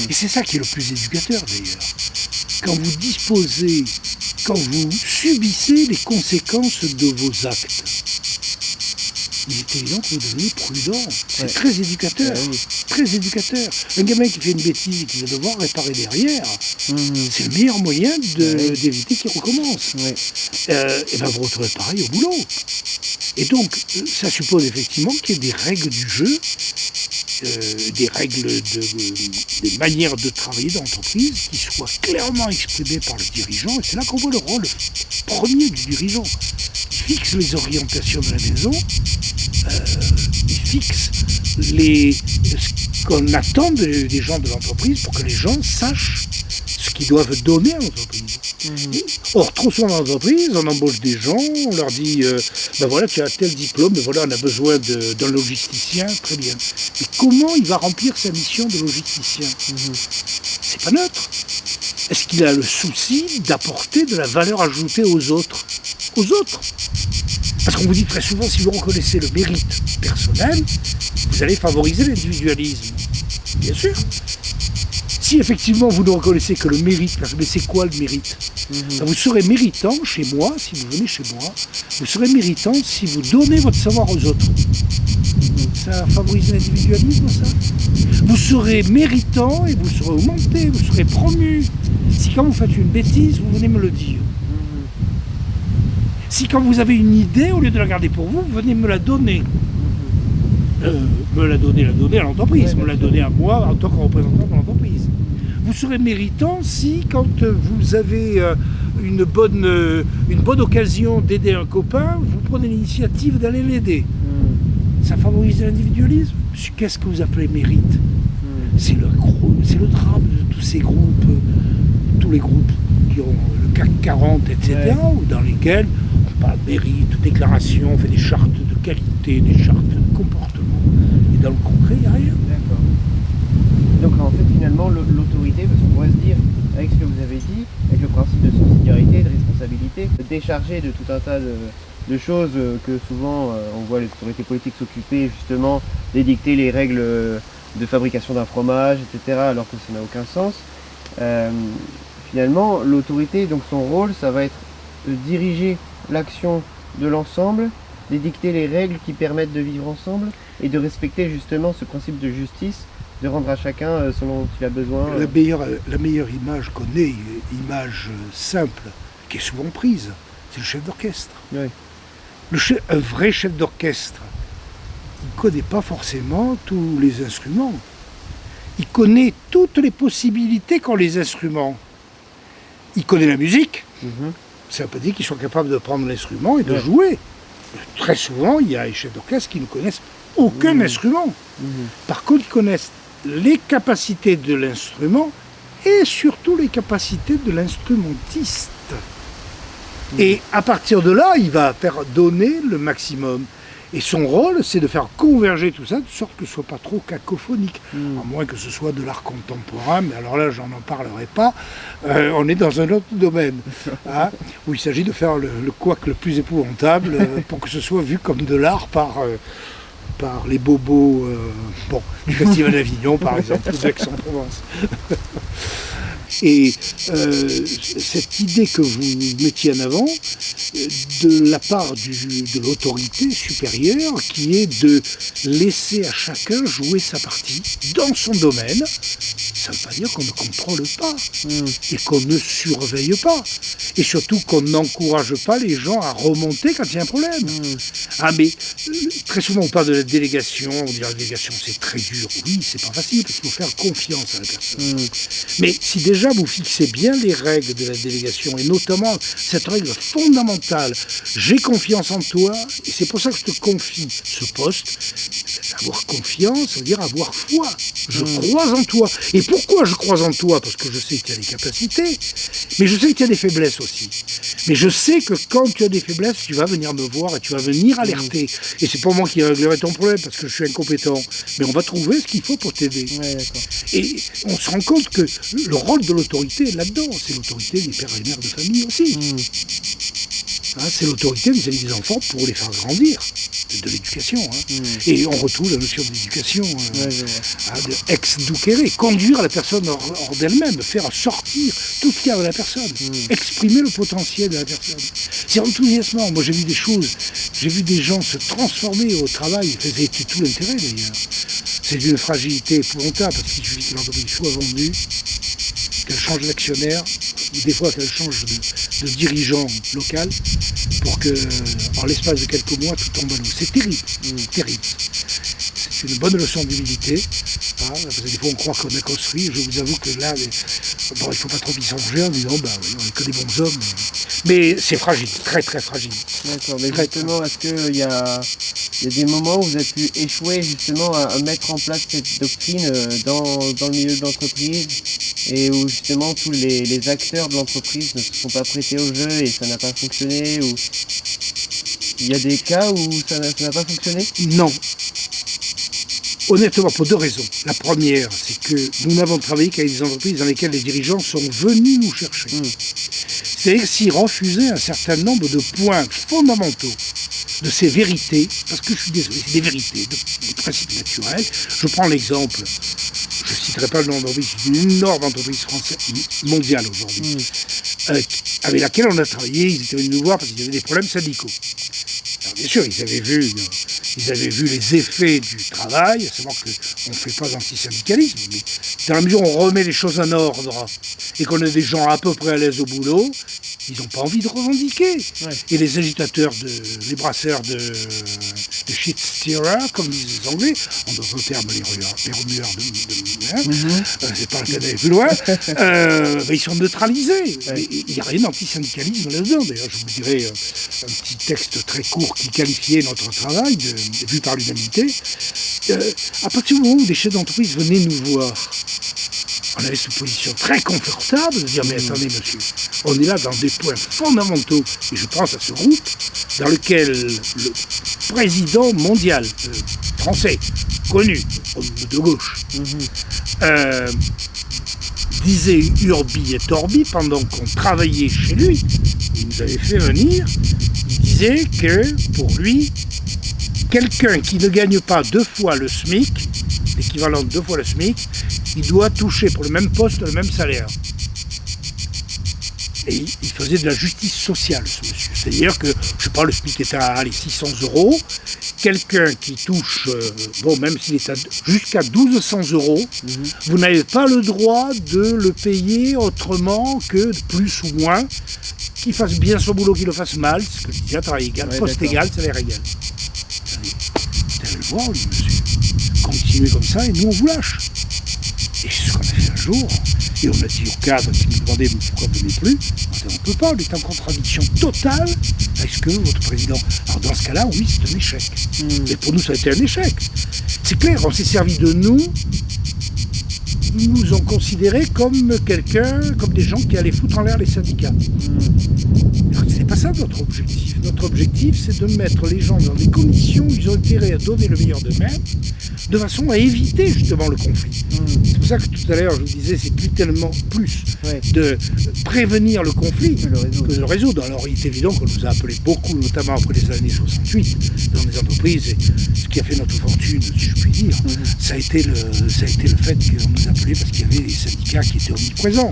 Et c'est ça qui est le plus éducateur d'ailleurs. Quand vous disposez, quand vous subissez les conséquences de vos actes, il est évident que vous devenez prudent. C'est très éducateur. Très éducateur. Un gamin qui fait une bêtise et qui va devoir réparer derrière, c'est le meilleur moyen d'éviter qu'il recommence. Et bien vous retrouvez pareil au boulot. Et donc, ça suppose effectivement qu'il y ait des règles du jeu, des règles, des manières de travailler dans l'entreprise qui soient clairement exprimées par le dirigeant. Et c'est là qu'on voit le rôle premier du dirigeant. Il fixe les orientations de la maison, il fixe ce qu'on attend des gens de l'entreprise pour que les gens sachent ce qu'ils doivent donner à l'entreprise. Or, trop souvent dans l'entreprise, on embauche des gens, on leur dit ben voilà, tu as tel diplôme, mais voilà, on a besoin d'un logisticien, très bien. Mais comment il va remplir sa mission de logisticien? C'est pas neutre. Est-ce qu'il a le souci d'apporter de la valeur ajoutée aux autres? Parce qu'on vous dit très souvent, si vous reconnaissez le mérite personnel, vous allez favoriser l'individualisme. Bien sûr. Si effectivement vous ne reconnaissez que le mérite, mais c'est quoi le mérite? Vous serez méritant chez moi, si vous venez chez moi, vous serez méritant si vous donnez votre savoir aux autres. Ça favorise l'individualisme, ça? Vous serez méritant et vous serez augmenté, vous serez promu. Si quand vous faites une bêtise, vous venez me le dire. Si quand vous avez une idée, au lieu de la garder pour vous, vous venez me la donner. Me la donner à l'entreprise, me la donner à moi en tant que représentant de l'entreprise. Vous serez méritant si, quand vous avez une bonne occasion d'aider un copain, vous prenez l'initiative d'aller l'aider. Ça favorise l'individualisme. Qu'est-ce que vous appelez mérite? C'est le drame de tous ces groupes, tous les groupes qui ont le CAC 40, etc., dans lesquels on parle de mérite, déclaration, on fait des chartes de qualité, des chartes de comportement. Et dans le concret, il n'y a rien. D'accord. Donc en fait, finalement, l'autorité, parce qu'on pourrait se dire, avec ce que vous avez dit, avec le principe de subsidiarité, de responsabilité, déchargé de tout un tas de choses que souvent on voit les autorités politiques s'occuper justement d'édicter les règles de fabrication d'un fromage, etc., alors que ça n'a aucun sens. Finalement, l'autorité, donc son rôle, ça va être de diriger l'action de l'ensemble, d'édicter les règles qui permettent de vivre ensemble et de respecter justement ce principe de justice, de rendre à chacun selon dont il a besoin. La meilleure image qu'on ait, image simple, qui est souvent prise, c'est le chef d'orchestre. Oui. Un vrai chef d'orchestre, il ne connaît pas forcément tous les instruments. Il connaît toutes les possibilités qu'ont les instruments. Il connaît la musique. Ça veut pas dire qu'il soit capable de prendre l'instrument et de jouer. Très souvent, il y a des chefs d'orchestre qui ne connaissent aucun instrument. Par contre, ils connaissent les capacités de l'instrument et surtout les capacités de l'instrumentiste. Et à partir de là, il va faire donner le maximum. Et son rôle, c'est de faire converger tout ça, de sorte que ce ne soit pas trop cacophonique. À moins que ce soit de l'art contemporain, mais alors là, j'en parlerai pas. On est dans un autre domaine, hein, où il s'agit de faire le couac le plus épouvantable pour que ce soit vu comme de l'art par les bobos du Festival d'Avignon, par exemple, ou d'Aix-en-Provence. Et cette idée que vous mettiez en avant, de la part de l'autorité supérieure, qui est de laisser à chacun jouer sa partie dans son domaine, ça ne veut pas dire qu'on ne contrôle pas et qu'on ne surveille pas. Et surtout qu'on n'encourage pas les gens à remonter quand il y a un problème. Ah mais très souvent on parle de la délégation, on dit la délégation c'est très dur. Oui, c'est pas facile parce qu'il faut faire confiance à la personne. Mais si déjà vous fixez bien les règles de la délégation, et notamment cette règle fondamentale, j'ai confiance en toi, et c'est pour ça que je te confie ce poste, avoir confiance, ça veut dire avoir foi. Je crois en toi. Et pourquoi je crois en toi? Parce que je sais qu'il y a des capacités, mais je sais qu'il y a des faiblesses aussi. Mais je sais que quand tu as des faiblesses, tu vas venir me voir et tu vas venir alerter. Et c'est pas moi qui réglerai ton problème parce que je suis incompétent. Mais on va trouver ce qu'il faut pour t'aider. Ouais, et on se rend compte que le rôle de l'autorité est là-dedans. C'est l'autorité des pères et mères de famille aussi. Hein, c'est l'autorité vis-à-vis des enfants pour les faire grandir. De l'éducation. Hein. Et on retrouve la notion d'éducation de ex-ducere, conduire la personne hors d'elle-même, faire sortir tout ce qu'il y a de la personne, exprimer le potentiel de la personne. C'est enthousiasmant. Moi j'ai vu des choses, j'ai vu des gens se transformer au travail, c'est tout l'intérêt d'ailleurs. C'est d'une fragilité épouvantable parce qu'il suffit que l'entreprise soit vendue, qu'elle change d'actionnaire, ou des fois qu'elle change de dirigeant local, pour que, en l'espace de quelques mois, tout tombe à l'eau. C'est terrible, terrible. C'est une bonne leçon d'humilité. Hein, parce que des fois, on croit qu'on a construit. Je vous avoue que là, il ne faut pas trop y songer en disant, oui, on n'est que des bons hommes. Mais c'est fragile, très très fragile. D'accord, mais justement, est-ce qu'il y a des moments où vous avez pu échouer justement à mettre en place cette doctrine dans le milieu de l'entreprise et où justement tous les acteurs de l'entreprise ne se sont pas prêtés au jeu et ça n'a pas fonctionné ou... Il y a des cas où ça n'a pas fonctionné? Non. Honnêtement, pour deux raisons. La première, c'est que nous n'avons travaillé qu'avec des entreprises dans lesquelles les dirigeants sont venus nous chercher. C'est-à-dire s'ils refusaient un certain nombre de points fondamentaux de ces vérités, parce que je suis désolé, c'est des vérités, des principes naturels. Je prends l'exemple, je ne citerai pas le nom d'entreprise, c'est une énorme entreprise française, mondiale aujourd'hui, avec laquelle on a travaillé. Ils étaient venus nous voir parce qu'ils avaient des problèmes syndicaux. Alors bien sûr, ils avaient vu les effets du travail, à savoir qu'on ne fait pas d'antisyndicalisme, mais dans la mesure où on remet les choses en ordre et qu'on a des gens à peu près à l'aise au boulot, ils n'ont pas envie de revendiquer. Ouais. Et les agitateurs, les brasseurs de shit stirrer, comme disent les Anglais, en d'autres termes les remueurs c'est pas la peine d'aller plus loin, ils sont neutralisés. Ouais. Il n'y a rien d'antisyndicalisme là-dedans. D'ailleurs, je vous dirai un petit texte très court qui qualifiait notre travail, vu par l'humanité. À partir du moment où des chefs d'entreprise venaient nous voir, on avait cette position très confortable de dire mais attendez monsieur, on est là dans des points fondamentaux, et je pense à ce groupe dans lequel le président mondial français, connu, de gauche, disait urbi et torbi pendant qu'on travaillait chez lui, il nous avait fait venir, il disait que pour lui, quelqu'un qui ne gagne pas 2 fois le SMIC, l'équivalent de 2 fois le SMIC, il doit toucher pour le même poste le même salaire. Et il faisait de la justice sociale, ce monsieur. C'est-à-dire que, je ne sais pas, le SMIC est à 600 €. Quelqu'un qui touche, même s'il est jusqu'à 1200 €, vous n'avez pas le droit de le payer autrement que plus ou moins, qu'il fasse bien son boulot, qu'il le fasse mal, ce que je disais, travail égal, poste égal, salaire égal. Vous allez le voir, lui, monsieur. Continuez comme ça et nous, on vous lâche. Et c'est ce qu'on a fait un jour. Et on a dit au cadre qui nous demandait pourquoi vous venez plus. On ne peut pas, on est en contradiction totale avec ce que votre président. Alors dans ce cas-là, oui, c'est un échec. Mais pour nous, ça a été un échec. C'est clair, on s'est servi de nous ils nous ont considérés comme des gens qui allaient foutre en l'air les syndicats. Alors, c'est pas ça notre objectif. Notre objectif, c'est de mettre les gens dans des conditions où ils ont intérêt à donner le meilleur d'eux-mêmes, de façon à éviter justement le conflit. C'est pour ça que tout à l'heure je vous disais, c'est plus de prévenir le conflit que de le résoudre. Alors il est évident qu'on nous a appelé beaucoup, notamment après les années 68, dans les entreprises, et ce qui a fait notre fortune, si je puis dire, ça a été le fait qu'on nous appelait parce qu'il y avait des syndicats qui étaient omniprésents.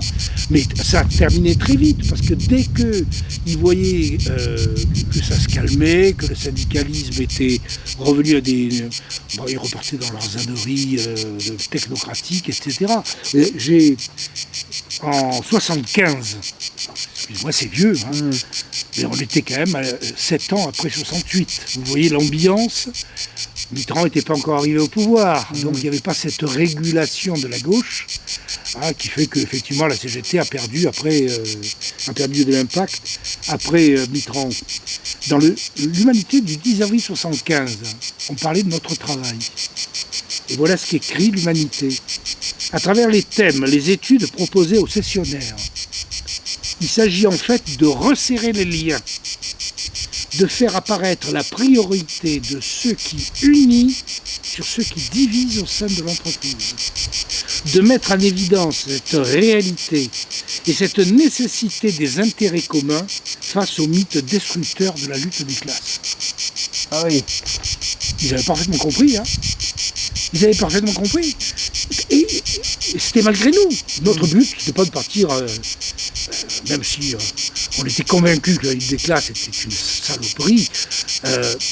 Mais ça a terminé très vite, parce que dès qu'ils voyaient que ça se calmait, que le syndicalisme était revenu à des... ils repartaient dans leurs âneries technocratiques, etc. En 75, excusez-moi, c'est vieux, hein, mais on était quand même 7 ans après 68. Vous voyez l'ambiance. Mitterrand n'était pas encore arrivé au pouvoir, donc il n'y avait pas cette régulation de la gauche, qui fait qu'effectivement la CGT a perdu de l'impact après Mitterrand. Dans l'Humanité du 10 avril 75, on parlait de notre travail. Et voilà ce qu'écrit l'Humanité. À travers les thèmes, les études proposées aux sessionnaires, il s'agit en fait de resserrer les liens, de faire apparaître la priorité de ce qui unit sur ce qui divise au sein de l'entreprise, de mettre en évidence cette réalité et cette nécessité des intérêts communs face au mythe destructeur de la lutte des classes. Ah oui. Ils avaient parfaitement compris, hein. Ils avaient parfaitement compris. Et c'était malgré nous. Notre but, c'était pas de partir, même si on était convaincus que la lutte des classes était une saloperie,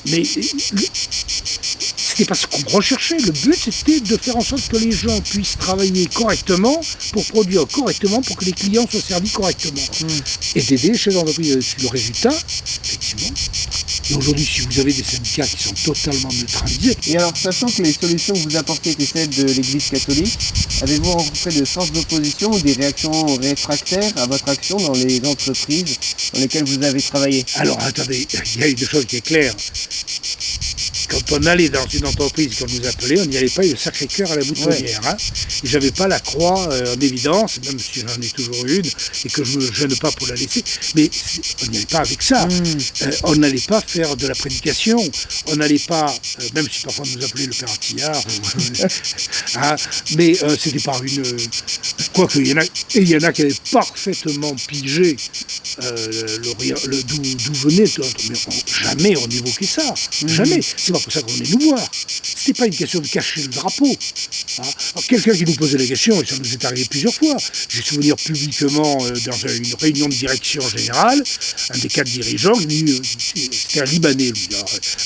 mais c'était pas ce qu'on recherchait. Le but, c'était de faire en sorte que les gens puissent travailler correctement pour produire correctement, pour que les clients soient servis correctement. Et d'aider les chefs d'entreprise sur le résultat, effectivement. Et aujourd'hui, si vous avez des syndicats qui sont totalement neutralisés... Et alors, sachant que les solutions que vous apportez étaient celles de l'Église catholique, avez-vous rencontré de fortes oppositions ou des réactions réfractaires à votre action dans les entreprises dans lesquelles vous avez travaillé? Alors, attendez, il y a une chose qui est claire. Quand on allait dans une entreprise qu'on nous appelait, on n'y allait pas avec le Sacré-Cœur à la boutonnière. Ouais. Hein, et j'avais pas la croix en évidence, même si j'en ai toujours une, et que je ne me gêne pas pour la laisser. Mais on n'y allait pas avec ça. On n'allait pas faire de la prédication. On n'allait pas, même si parfois on nous appelait le Père Attillard, hein, mais c'était par une... Quoique, il y en a qui avaient parfaitement pigé d'où venait, mais jamais on évoquait ça. Jamais. C'est pas pour ça qu'on venait nous voir. C'était pas une question de cacher le drapeau. Hein. Quelqu'un qui nous posait la question, et ça nous est arrivé plusieurs fois, j'ai souvenir publiquement dans une réunion de direction générale, un des 4 dirigeants, c'était un Libanais, lui,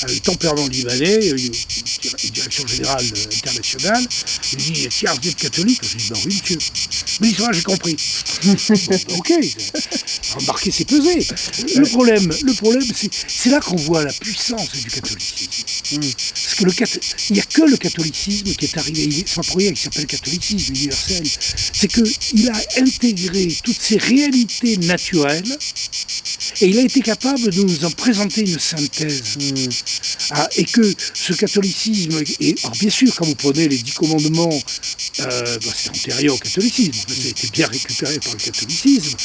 avec le tempérament libanais, une direction générale internationale, il me dit, tiens, vous êtes catholique? Je dis, ben oui, monsieur. Mais il dit, j'ai compris. Bon, ok, remarquez, c'est pesé. Le problème, c'est là qu'on voit la puissance du catholicisme. Parce que il n'y a que le catholicisme qui est arrivé, c'est pas pour rien qu'il s'appelle catholicisme universel, c'est qu'il a intégré toutes ces réalités naturelles et il a été capable de nous en présenter une synthèse. Et que ce catholicisme, alors bien sûr, quand vous prenez les 10 commandements, c'est antérieur au catholicisme, en fait, ça a été bien récupéré par le catholicisme,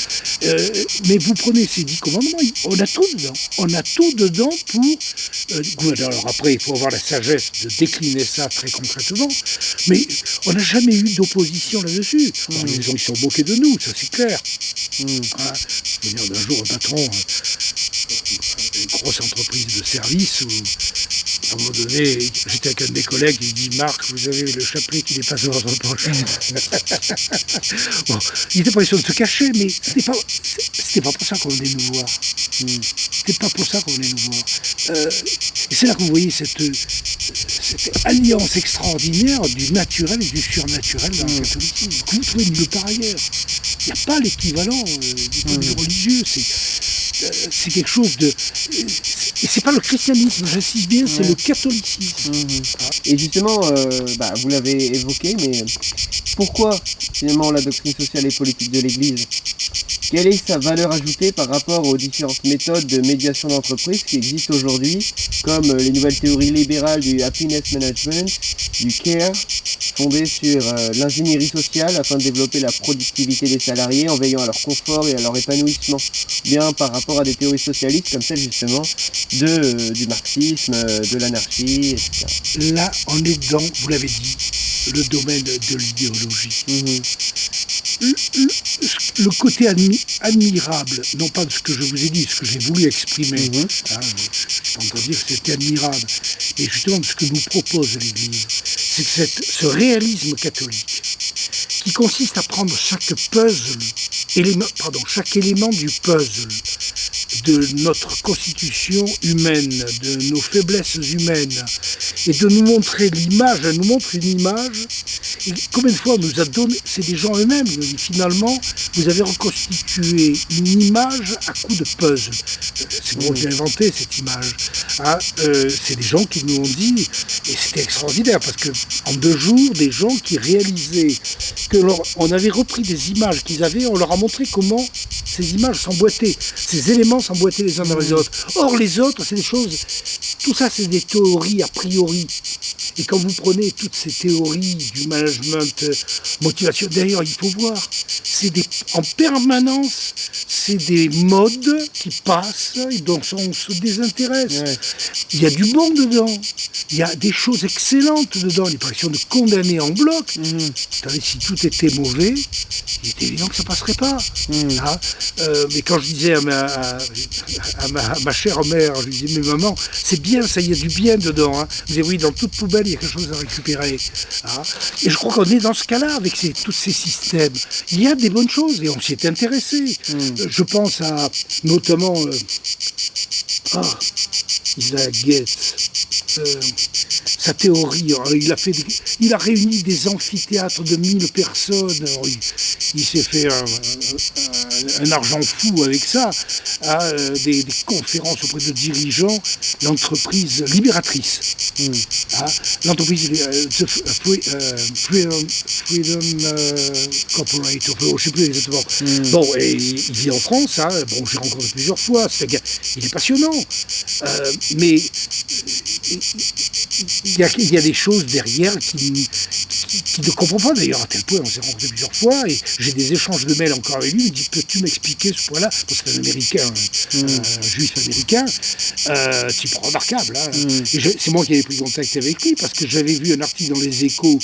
mais vous prenez ces 10 commandements, on a tout dedans. On a tout dedans pour... alors après, il faut avoir la sagesse de décliner ça très concrètement, mais on n'a jamais eu d'opposition là-dessus. Alors, les gens ils sont moqués de nous, ça c'est clair. Hein, je veux dire, d'un jour, un patron, une grosse entreprise de service, où à un moment donné, j'étais avec un de mes collègues, il dit, Marc, vous avez le chapelet qui dépasse dans votre poche. Bon, il n'était pas question de se cacher, mais c'était pas pour ça qu'on venait nous voir. C'était pas pour ça qu'on venait nous voir. Et c'est là que vous voyez cette alliance extraordinaire du naturel et du surnaturel dans le catholicisme, que vous trouvez nulle part ailleurs. Il n'y a pas l'équivalent du point de vue religieux. C'est quelque chose de... Et c'est pas le christianisme, j'insiste bien, c'est le catholicisme. Et justement, vous l'avez évoqué, mais pourquoi finalement la doctrine sociale et politique de l'Église? Quelle est sa valeur ajoutée par rapport aux différentes méthodes de médiation d'entreprise qui existent aujourd'hui, comme les nouvelles théories libérales du happiness management, du care, fondée sur l'ingénierie sociale afin de développer la productivité des salariés en veillant à leur confort et à leur épanouissement. Bien par rapport à des théories socialistes comme celle justement du marxisme, de l'anarchie, etc. Là, on est dans, vous l'avez dit, le domaine de l'idéologie. Le côté admirable, non pas de ce que je vous ai dit, ce que j'ai voulu exprimer, je ne suis pas en train de dire que c'était admirable, mais justement de ce que nous propose l'Église, c'est que ce réalisme catholique, qui consiste à prendre chaque élément du puzzle de notre constitution humaine, de nos faiblesses humaines, et de nous montrer l'image, elle nous montre une image, et combien de fois on nous a donné, c'est des gens eux-mêmes, ils nous disent finalement, vous avez reconstitué une image à coup de puzzle. C'est moi qui ai inventé cette image. Hein, c'est des gens qui nous ont dit, et c'était extraordinaire, parce que en 2 jours, des gens qui réalisaient que on avait repris des images qu'ils avaient, on leur a montré comment ces images s'emboîtaient, ces éléments s'emboîtaient les uns dans les autres. Or, les autres, c'est des choses, tout ça, c'est des théories a priori. Et quand vous prenez toutes ces théories du management, motivation, d'ailleurs, il faut voir, en permanence, c'est des modes qui passent et dont on se désintéresse. Ouais. Il y a du bon dedans, il y a des choses excellentes dedans, il n'est pas question de condamner en bloc. Si tout était mauvais, il est évident que ça ne passerait pas. Hein, mais quand je disais à ma chère mère, je lui disais, mais maman, c'est bien, ça, il y a du bien dedans. Hein. Je disais, oui, dans toute poubelle, il y a quelque chose à récupérer. Hein. Et je crois qu'on est dans ce cas-là, avec tous ces systèmes. Il y a des bonnes choses, et on s'y est intéressé. Je pense à, notamment, Isaac Getz, sa théorie. Il a réuni des amphithéâtres de 1000 personnes. Il s'est fait un argent fou avec ça. Des conférences auprès de dirigeants, l'entreprise libératrice. L'entreprise Freedom Corporate, je ne sais plus exactement. Bon, et il vit en France. Bon, j'ai rencontré plusieurs fois. Il est passionnant. Mais il y a des choses derrière qui ne comprend pas d'ailleurs, à tel point on s'est rencontrés plusieurs fois et j'ai des échanges de mails encore avec lui. Il me dit, peux-tu m'expliquer ce point-là, parce que c'est un américain, un juif américain, type remarquable. Hein. Et c'est moi qui avais pris contact avec lui parce que j'avais vu un article dans les Échos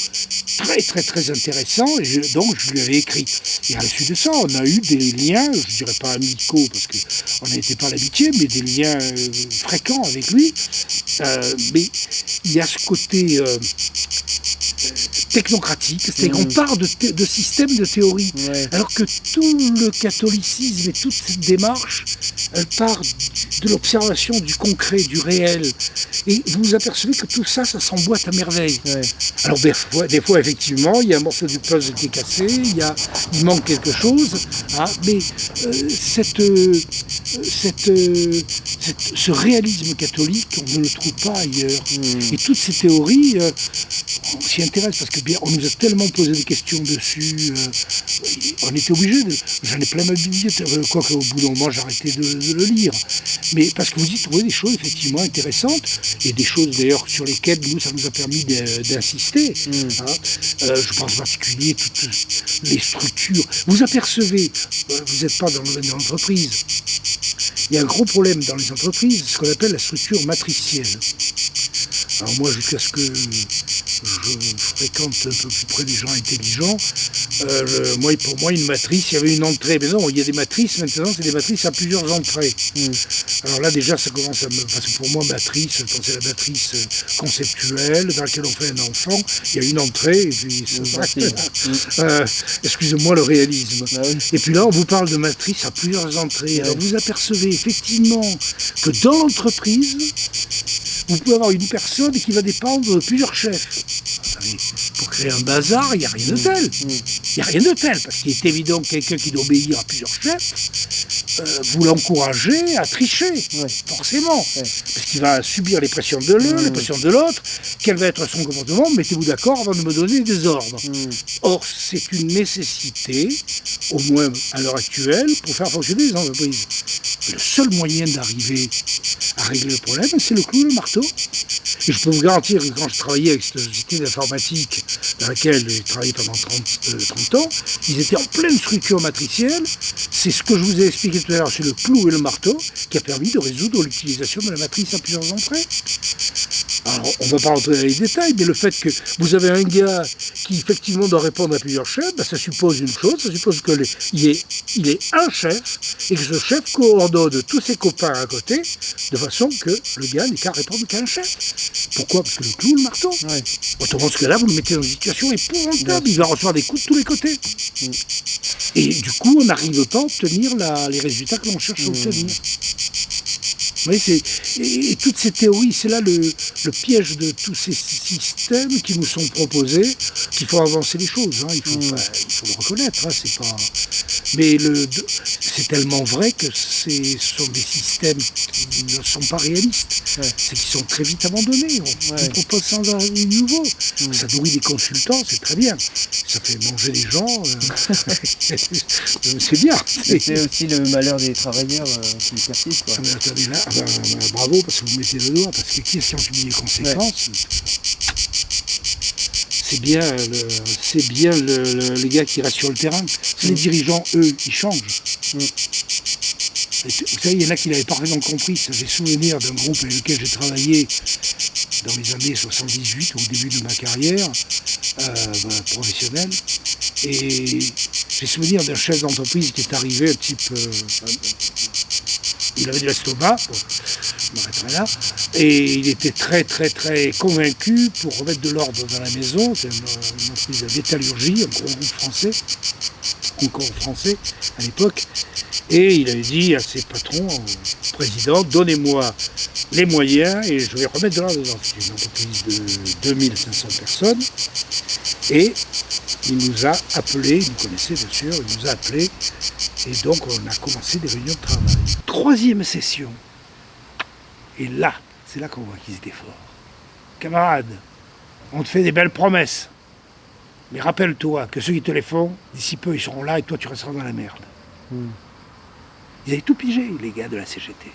très très très intéressant et donc je lui avais écrit. Et à la suite de ça, on a eu des liens, je dirais pas amicaux parce qu'on n'était pas à l'amitié, mais des liens fréquents avec lui. Mais il y a ce côté technocratique, c'est qu'on part de systèmes de théorie, alors que tout le catholicisme et toute cette démarche, elle part de l'observation du concret, du réel. Et vous vous apercevez que tout ça, ça s'emboîte à merveille. Alors des fois, effectivement, il y a un morceau du puzzle qui est cassé, il manque quelque chose, mais ce réalisme catholique, on ne le trouve pas ailleurs. Et toutes ces théories, on s'y intéresse parce que bien, on nous a tellement posé des questions dessus, on était obligé j'en ai plein ma bibliothèque, quoique au bout d'un moment j'ai arrêté de le lire, mais parce que vous y trouvez des choses effectivement intéressantes, et des choses d'ailleurs sur lesquelles ça nous a permis d'insister. Je pense en particulier toutes les structures. Vous apercevez, vous n'êtes pas dans le domaine de l'entreprise, il y a un gros problème dans les entreprises, ce qu'on appelle la structure matricielle. Alors moi, jusqu'à ce que je fréquente un peu plus près des gens intelligents, pour moi, une matrice, il y avait une entrée. Mais non, il y a des matrices maintenant, c'est des matrices à plusieurs entrées. Alors là, déjà, ça commence à parce que pour moi, matrice, c'est la matrice conceptuelle dans laquelle on fait un enfant. Il y a une entrée, et puis excusez-moi le réalisme. Et puis là, on vous parle de matrice à plusieurs entrées. Alors vous apercevez effectivement que dans l'entreprise, vous pouvez avoir une personne qui va dépendre de plusieurs chefs. Pour créer un bazar, il n'y a rien de tel. Il n'y a rien de tel, parce qu'il est évident que quelqu'un qui doit obéir à plusieurs chefs, vous l'encouragez à tricher, forcément. Parce qu'il va subir les pressions de l'un, les pressions de l'autre. Quel va être son comportement? Mettez-vous d'accord avant de me donner des ordres. Or, c'est une nécessité, au moins à l'heure actuelle, pour faire fonctionner les entreprises. Le seul moyen d'arriver à régler le problème, c'est le clou, le marteau. Et je peux vous garantir que quand je travaillais avec cette société d'informatique dans laquelle j'ai travaillé pendant 30 ans, ils étaient en pleine structure matricielle. C'est ce que je vous ai expliqué tout à l'heure, c'est le clou et le marteau qui a permis de résoudre l'utilisation de la matrice à plusieurs entrées. Alors, on ne va pas rentrer dans les détails, mais le fait que vous avez un gars qui effectivement doit répondre à plusieurs chefs, ben, ça suppose une chose, ça suppose qu'il est un chef, et que ce chef coordonne tous ses copains à côté, de façon que le gars n'est qu'à répondre qu'à un chef. Pourquoi? Parce que le clou, le marteau. Ouais. Autrement, ce que là, vous le mettez dans une situation épouvantable, il va recevoir des coups de tous les côtés. Et du coup, on n'arrive pas à obtenir les résultats que l'on cherche à obtenir. Vous voyez, et toutes ces théories, c'est là le piège de tous ces systèmes qui nous sont proposés, qu'il faut avancer les choses, hein, il faut le reconnaître, hein, c'est pas... Mais c'est tellement vrai que ce sont des systèmes qui ne sont pas réalistes, c'est qu'ils sont très vite abandonnés, on propose sans arrêt du nouveau, ça nourrit des consultants, c'est très bien, ça fait manger des gens, c'est bien. C'est aussi le malheur des travailleurs qui persistent, quoi. Mais attendez, là, bravo, parce que vous mettez le doigt, parce que qui est-ce qui en subit les conséquences? C'est bien les gars qui restent sur le terrain. C'est les dirigeants, eux, ils changent. Vous savez, il y en a qui l'avaient parfaitement compris. Ça, j'ai souvenir d'un groupe avec lequel j'ai travaillé dans les années 78, au début de ma carrière professionnelle. Et j'ai souvenir d'un chef d'entreprise qui est arrivé, un type... il avait de l'estomac, je m'arrêterai là, et il était très très très convaincu pour remettre de l'ordre dans la maison. C'est une entreprise de métallurgie, un gros groupe français, encore français à l'époque, et il avait dit à ses patrons, au président, donnez-moi les moyens et je vais remettre de l'ordre dedans. C'est une entreprise de 2500 personnes, et il nous a appelés, vous connaissez bien sûr, il nous a appelés, et donc on a commencé des réunions de travail. Troisième session, et là, c'est là qu'on voit qu'ils étaient forts. Camarade, on te fait des belles promesses, mais rappelle-toi que ceux qui te les font, d'ici peu ils seront là et toi tu resteras dans la merde. Ils avaient tout pigé, les gars de la CGT.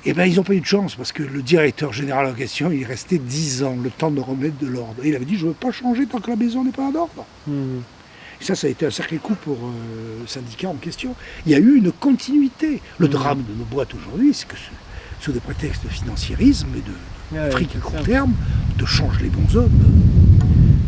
Eh bien, ils n'ont pas eu de chance, parce que le directeur général en question, il est resté 10 ans, le temps de remettre de l'ordre. Et il avait dit, je ne veux pas changer tant que la maison n'est pas en ordre. Et ça a été un sacré coup pour le syndicat en question. Il y a eu une continuité. Le drame de nos boîtes aujourd'hui, c'est que sous des prétextes de financiérisme et de fric à court terme, on te change les bons hommes.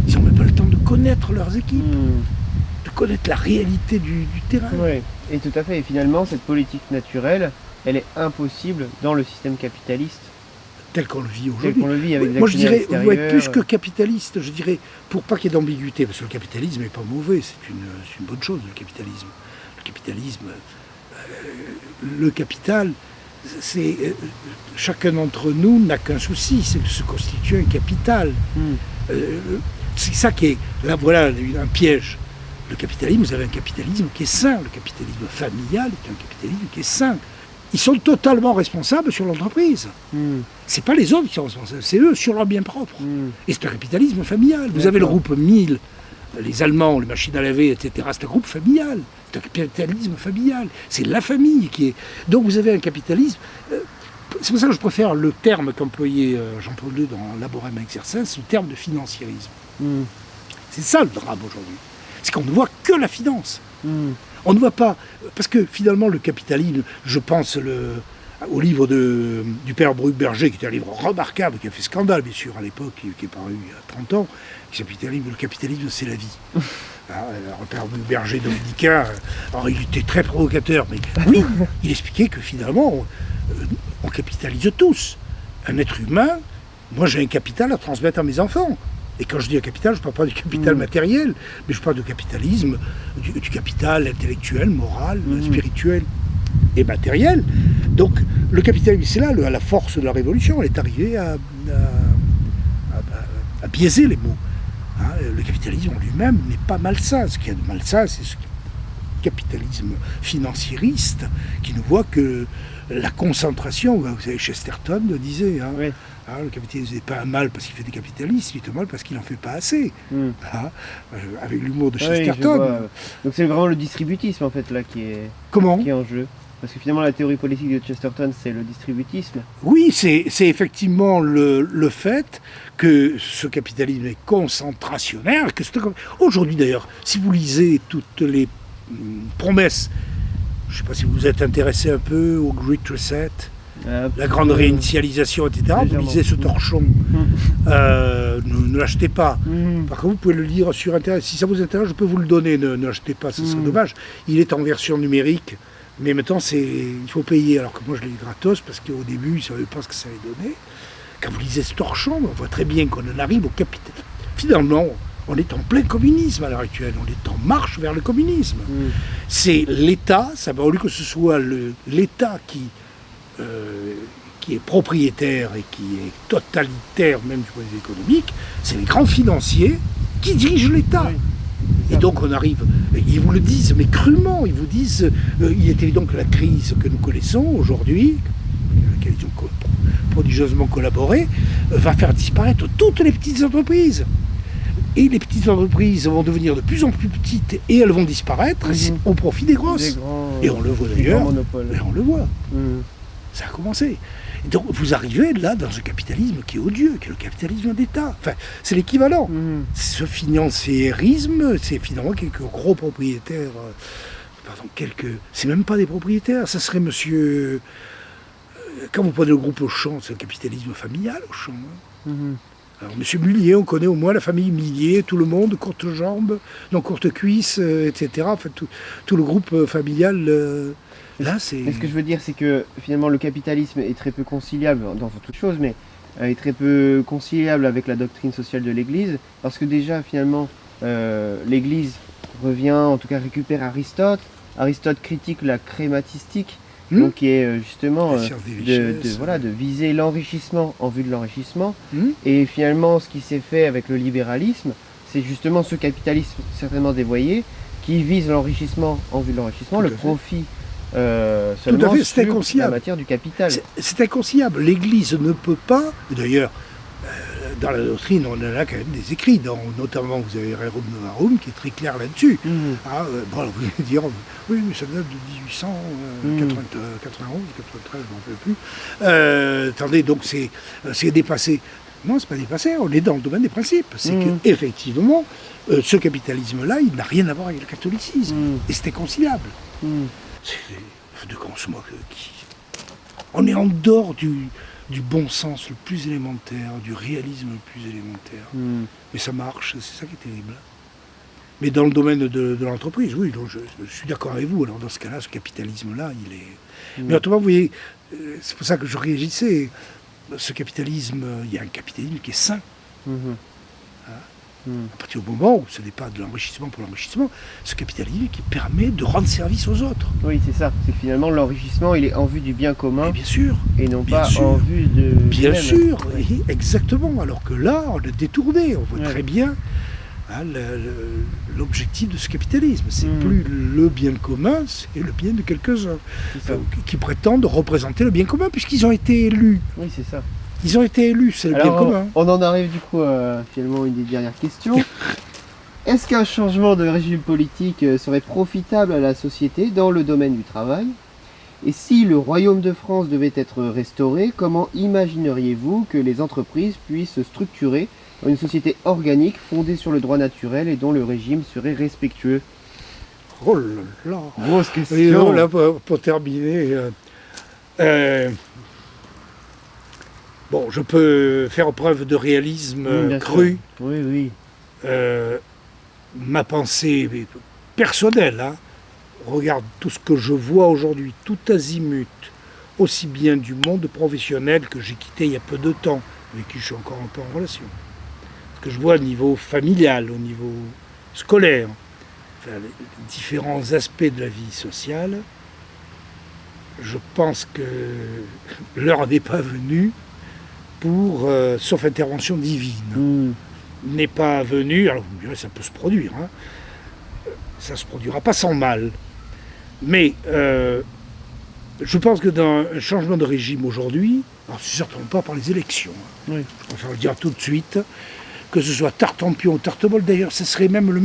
Ils n'ont même pas le temps de connaître leurs équipes, de connaître la réalité du terrain. Ouais. Et tout à fait. Et finalement, cette politique naturelle, elle est impossible dans le système capitaliste. Tel qu'on le vit aujourd'hui. Moi je dirais, vous êtes plus que capitaliste, je dirais, pour pas qu'il y ait d'ambiguïté, parce que le capitalisme n'est pas mauvais, c'est une bonne chose, le capitalisme. Le capital, c'est chacun d'entre nous n'a qu'un souci, c'est de se constituer un capital. C'est ça qui est, là voilà, un piège. Le capitalisme, vous avez un capitalisme qui est sain, le capitalisme familial est un capitalisme qui est sain. Ils sont totalement responsables sur l'entreprise. C'est pas les autres qui sont responsables, c'est eux sur leur bien propre. Et c'est un capitalisme familial. Vous avez le groupe 1000, les Allemands, les machines à laver, etc. C'est un groupe familial. C'est un capitalisme familial. C'est la famille qui est... Donc vous avez un capitalisme... C'est pour ça que je préfère le terme qu'employait Jean-Paul II dans Laborem Exercens, c'est le terme de financiérisme. C'est ça le drame aujourd'hui. C'est qu'on ne voit que la finance. On ne voit pas, parce que finalement le capitalisme, je pense au livre du père Bruck-Berger, qui était un livre remarquable, qui a fait scandale bien sûr à l'époque, qui est paru il y a 30 ans, qui s'appelait Le capitalisme c'est la vie. Le père Bruck-Berger dominicain, alors il était très provocateur, mais oui, il expliquait que finalement on capitalise tous. Un être humain, moi j'ai un capital à transmettre à mes enfants. Et quand je dis un capital, je ne parle pas du capital matériel, mais je parle de capitalisme, du capital intellectuel, moral, spirituel et matériel. Donc le capitalisme, c'est là la force de la révolution, elle est arrivée à biaiser les mots. Le capitalisme en lui-même n'est pas malsain. Ce qu'il y a de malsain, c'est ce capitalisme financiériste qui ne voit que la concentration. Vous savez, Chesterton le disait. Le capitalisme n'est pas un mal parce qu'il fait des capitalistes, il est un mal parce qu'il n'en fait pas assez. Avec l'humour de Chesterton. Donc c'est vraiment le distributisme en fait là qui est en jeu. Parce que finalement, la théorie politique de Chesterton, c'est le distributisme. Oui, c'est effectivement le fait que ce capitalisme est concentrationnaire. Aujourd'hui d'ailleurs, si vous lisez toutes les promesses, je ne sais pas si vous êtes intéressé un peu au Great Reset, la grande réinitialisation, etc. Vous lisez ce torchon, ne l'achetez pas. Par contre, vous pouvez le lire sur Internet. Si ça vous intéresse, je peux vous le donner. Ne l'achetez pas, ce serait dommage. Il est en version numérique, mais maintenant, il faut payer. Alors que moi, je l'ai gratos, parce qu'au début, ils ne savaient pas ce que ça allait donner. Quand vous lisez ce torchon, on voit très bien qu'on en arrive au capitalisme. Finalement, on est en plein communisme à l'heure actuelle. On est en marche vers le communisme. C'est l'État, au lieu que ce soit l'État qui est propriétaire et qui est totalitaire même du point de vue économique, c'est les grands financiers qui dirigent l'État. Et donc on arrive, ils vous le disent, mais crûment, ils vous disent, il est évident que la crise que nous connaissons aujourd'hui, avec laquelle ils ont prodigieusement collaboré, va faire disparaître toutes les petites entreprises. Et les petites entreprises vont devenir de plus en plus petites et elles vont disparaître au profit des grosses. Et on le voit d'ailleurs. Et on le voit. Ça a commencé. Et donc vous arrivez là dans un capitalisme qui est odieux, qui est le capitalisme d'État. Enfin, c'est l'équivalent. Ce financiérisme, c'est finalement quelques gros propriétaires. C'est même pas des propriétaires, ça serait monsieur. Quand vous prenez le groupe Auchan, c'est le capitalisme familial, Auchan. Alors, monsieur Mullier, on connaît au moins la famille Mullier, tout le monde, courte jambe, non, courte cuisse, etc. Enfin, tout le groupe familial. Là, c'est... Mais ce que je veux dire, c'est que finalement le capitalisme est très peu conciliable dans toute chose, mais est très peu conciliable avec la doctrine sociale de l'Église, parce que déjà finalement l'Église revient, en tout cas récupère Aristote. Aristote critique la crématistique, donc qui est justement de viser l'enrichissement en vue de l'enrichissement. Et finalement, ce qui s'est fait avec le libéralisme, c'est justement ce capitalisme certainement dévoyé qui vise l'enrichissement en vue de l'enrichissement, le profit. Seulement sur la matière du capital. C'est inconciliable. L'Église ne peut pas, d'ailleurs, dans la doctrine, on en a quand même des écrits, notamment vous avez Rerum Novarum qui est très clair là-dessus. Vous allez dire, oui, mais ça date de 1891, 93, je n'en peux plus. Attendez, donc c'est dépassé. Non, c'est pas dépassé, on est dans le domaine des principes. C'est qu'effectivement, ce capitalisme-là, il n'a rien à voir avec le catholicisme. Et c'était conciliable. On est en dehors du bon sens le plus élémentaire, du réalisme le plus élémentaire. Mais ça marche, c'est ça qui est terrible. Mais dans le domaine de l'entreprise, oui, donc je suis d'accord avec vous. Alors dans ce cas-là, ce capitalisme-là, il est... Mais autrement, vous voyez, c'est pour ça que je réagissais. Ce capitalisme, il y a un capitalisme qui est sain. À partir du moment où ce n'est pas de l'enrichissement pour l'enrichissement, ce capitalisme qui permet de rendre service aux autres. Oui, c'est ça. C'est que finalement, l'enrichissement, il est en vue du bien commun. Et bien sûr. Et non pas en vue de... Bien sûr, exactement. Alors que là, on est détourné. On voit très bien l'objectif de ce capitalisme. C'est plus le bien commun, c'est le bien de quelques-uns qui prétendent représenter le bien commun puisqu'ils ont été élus. Oui, c'est ça. Ils ont été élus, c'est le bien commun. On en arrive du coup finalement à une des dernières questions. Est-ce qu'un changement de régime politique serait profitable à la société dans le domaine du travail? Et si le Royaume de France devait être restauré, comment imagineriez-vous que les entreprises puissent se structurer dans une société organique fondée sur le droit naturel et dont le régime serait respectueux? Oh là là. Grosse question. Et non, là, pour terminer... Bon, je peux faire preuve de réalisme cru. Sûr. Oui. Ma pensée personnelle, regarde tout ce que je vois aujourd'hui, tout azimut, aussi bien du monde professionnel que j'ai quitté il y a peu de temps, avec qui je suis encore un peu en relation. Ce que je vois au niveau familial, au niveau scolaire, enfin, les différents aspects de la vie sociale, je pense que l'heure n'est pas venue pour, sauf intervention divine, n'est pas venu, alors vous me direz, ça peut se produire, ça ne se produira pas sans mal, mais je pense que dans un changement de régime aujourd'hui, alors c'est certainement pas par les élections, je préfère le dire tout de suite, que ce soit Tartampion ou Tartemol, d'ailleurs, ce serait même la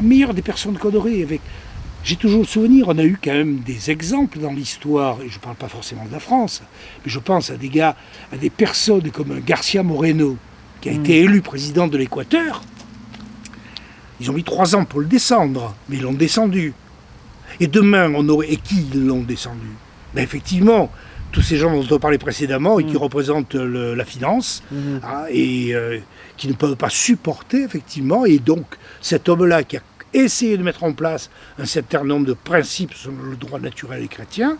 meilleure des personnes qu'on aurait, avec j'ai toujours le souvenir, on a eu quand même des exemples dans l'histoire, et je ne parle pas forcément de la France, mais je pense à des gars, à des personnes comme Garcia Moreno, qui a été élu président de l'Équateur. Ils ont mis 3 ans pour le descendre, mais ils l'ont descendu. Et demain, et qui l'ont descendu? Ben effectivement, tous ces gens dont on parlait précédemment et qui représentent la finance, et qui ne peuvent pas supporter, effectivement, et donc cet homme-là qui a essayé de mettre en place un certain nombre de principes sur le droit naturel et chrétien,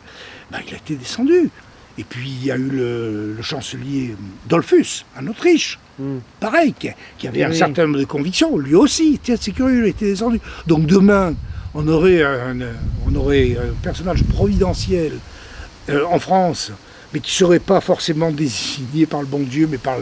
ben, il a été descendu. Et puis il y a eu le chancelier Dollfuss, en Autriche, pareil, qui avait un certain nombre de convictions, lui aussi, tiens, c'est curieux, il a été descendu. Donc demain, on aurait un personnage providentiel en France, mais qui ne serait pas forcément désigné par le bon Dieu, mais par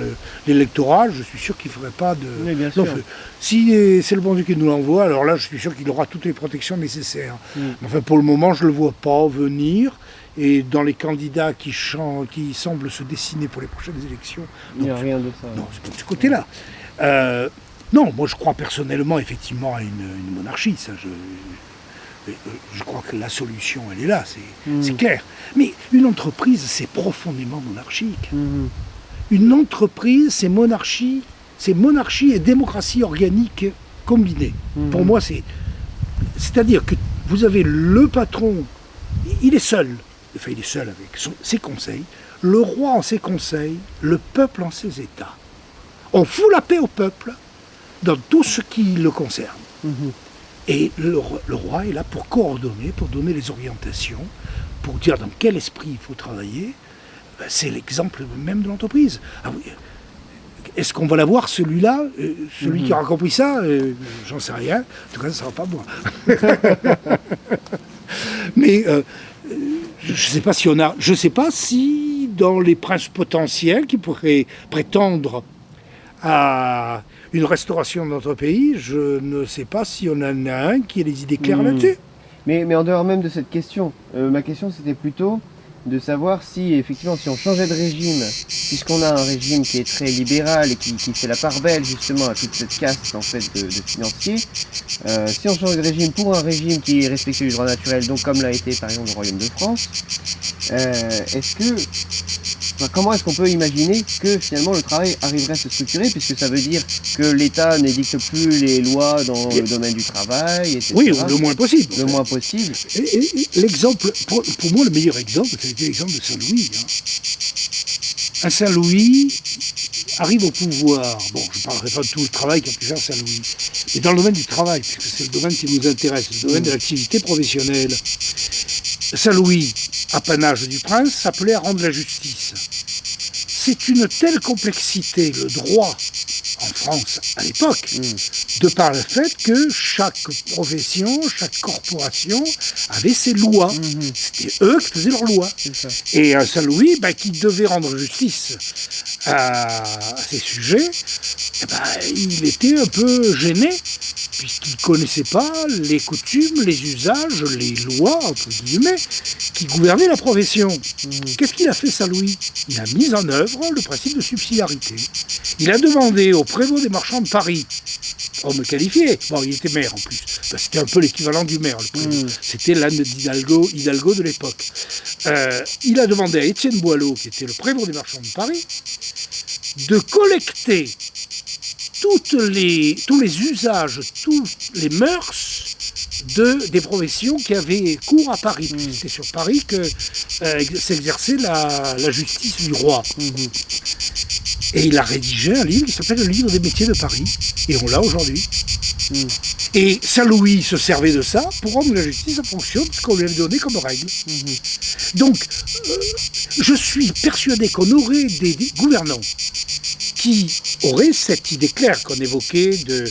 l'électorat, je suis sûr qu'il ne ferait pas de... Oui, bien sûr. Donc, si c'est le bon Dieu qui nous l'envoie, alors là, je suis sûr qu'il aura toutes les protections nécessaires. Enfin, pour le moment, je ne le vois pas venir. Et dans les candidats qui semblent se dessiner pour les prochaines élections... Il n'y a rien de ça. Non, c'est pas de ce côté-là. Non, moi je crois personnellement effectivement à une monarchie. Ça, je crois que la solution, elle est là, c'est clair. Mais une entreprise, c'est profondément monarchique. Une entreprise, c'est monarchie et démocratie organique combinée. Pour moi, c'est-à-dire que vous avez le patron, il est seul. Enfin, il est seul avec ses conseils, le roi en ses conseils, le peuple en ses états. On fout la paix au peuple dans tout ce qui le concerne. Et le roi est là pour coordonner, pour donner les orientations, pour dire dans quel esprit il faut travailler. C'est l'exemple même de l'entreprise. Ah oui, est-ce qu'on va l'avoir, celui-là, celui qui aura compris ça? J'en sais rien. En tout cas, ça ne sera pas moi. Mais je ne sais pas si dans les princes potentiels qui pourraient prétendre à une restauration de notre pays, je ne sais pas si on en a un qui ait les idées claires là-dessus. Mais en dehors même de cette question, ma question c'était plutôt de savoir si effectivement si on changeait de régime, puisqu'on a un régime qui est très libéral et qui fait la part belle justement à toute cette caste en fait de financiers, si on change de régime pour un régime qui est respectueux du droit naturel, donc comme l'a été par exemple le Royaume de France, comment est-ce qu'on peut imaginer que finalement le travail arriverait à se structurer, puisque ça veut dire que l'État n'édicte plus les lois dans le domaine du travail, etc. Oui, le moins possible. Le moins possible. Et l'exemple, pour moi, le meilleur exemple, c'est l'exemple de Saint-Louis. Un Saint-Louis arrive au pouvoir. Bon, je ne parlerai pas de tout le travail qu'a pu faire Saint-Louis, mais dans le domaine du travail, puisque c'est le domaine qui nous intéresse, le domaine de l'activité professionnelle. Saint-Louis, apanage du prince, s'appelait à rendre la justice. C'est une telle complexité, le droit en France à l'époque, de par le fait que chaque profession, chaque corporation avait ses lois. C'était eux qui faisaient leurs lois. Et Saint-Louis, qui devait rendre justice à ces sujets, il était un peu gêné, puisqu'il ne connaissait pas les coutumes, les usages, les lois, entre guillemets, qui gouvernaient la profession. Qu'est-ce qu'il a fait, Saint-Louis? Il a mis en œuvre le principe de subsidiarité. Il a demandé au prévôt des marchands de Paris, homme qualifié, bon, il était maire en plus, c'était un peu l'équivalent du maire, le prévôt. C'était l'âne d'Hidalgo de l'époque. Il a demandé à Étienne Boileau, qui était le prévôt des marchands de Paris, de collecter tous les usages, tous les mœurs des professions qui avaient cours à Paris. C'était sur Paris que s'exerçait la justice du roi. Et il a rédigé un livre qui s'appelle le livre des métiers de Paris. Et on l'a aujourd'hui. Et Saint-Louis se servait de ça pour rendre la justice en fonction de ce qu'on lui avait donné comme règle. Donc, je suis persuadé qu'on aurait des gouvernants qui auraient cette idée claire qu'on évoquait du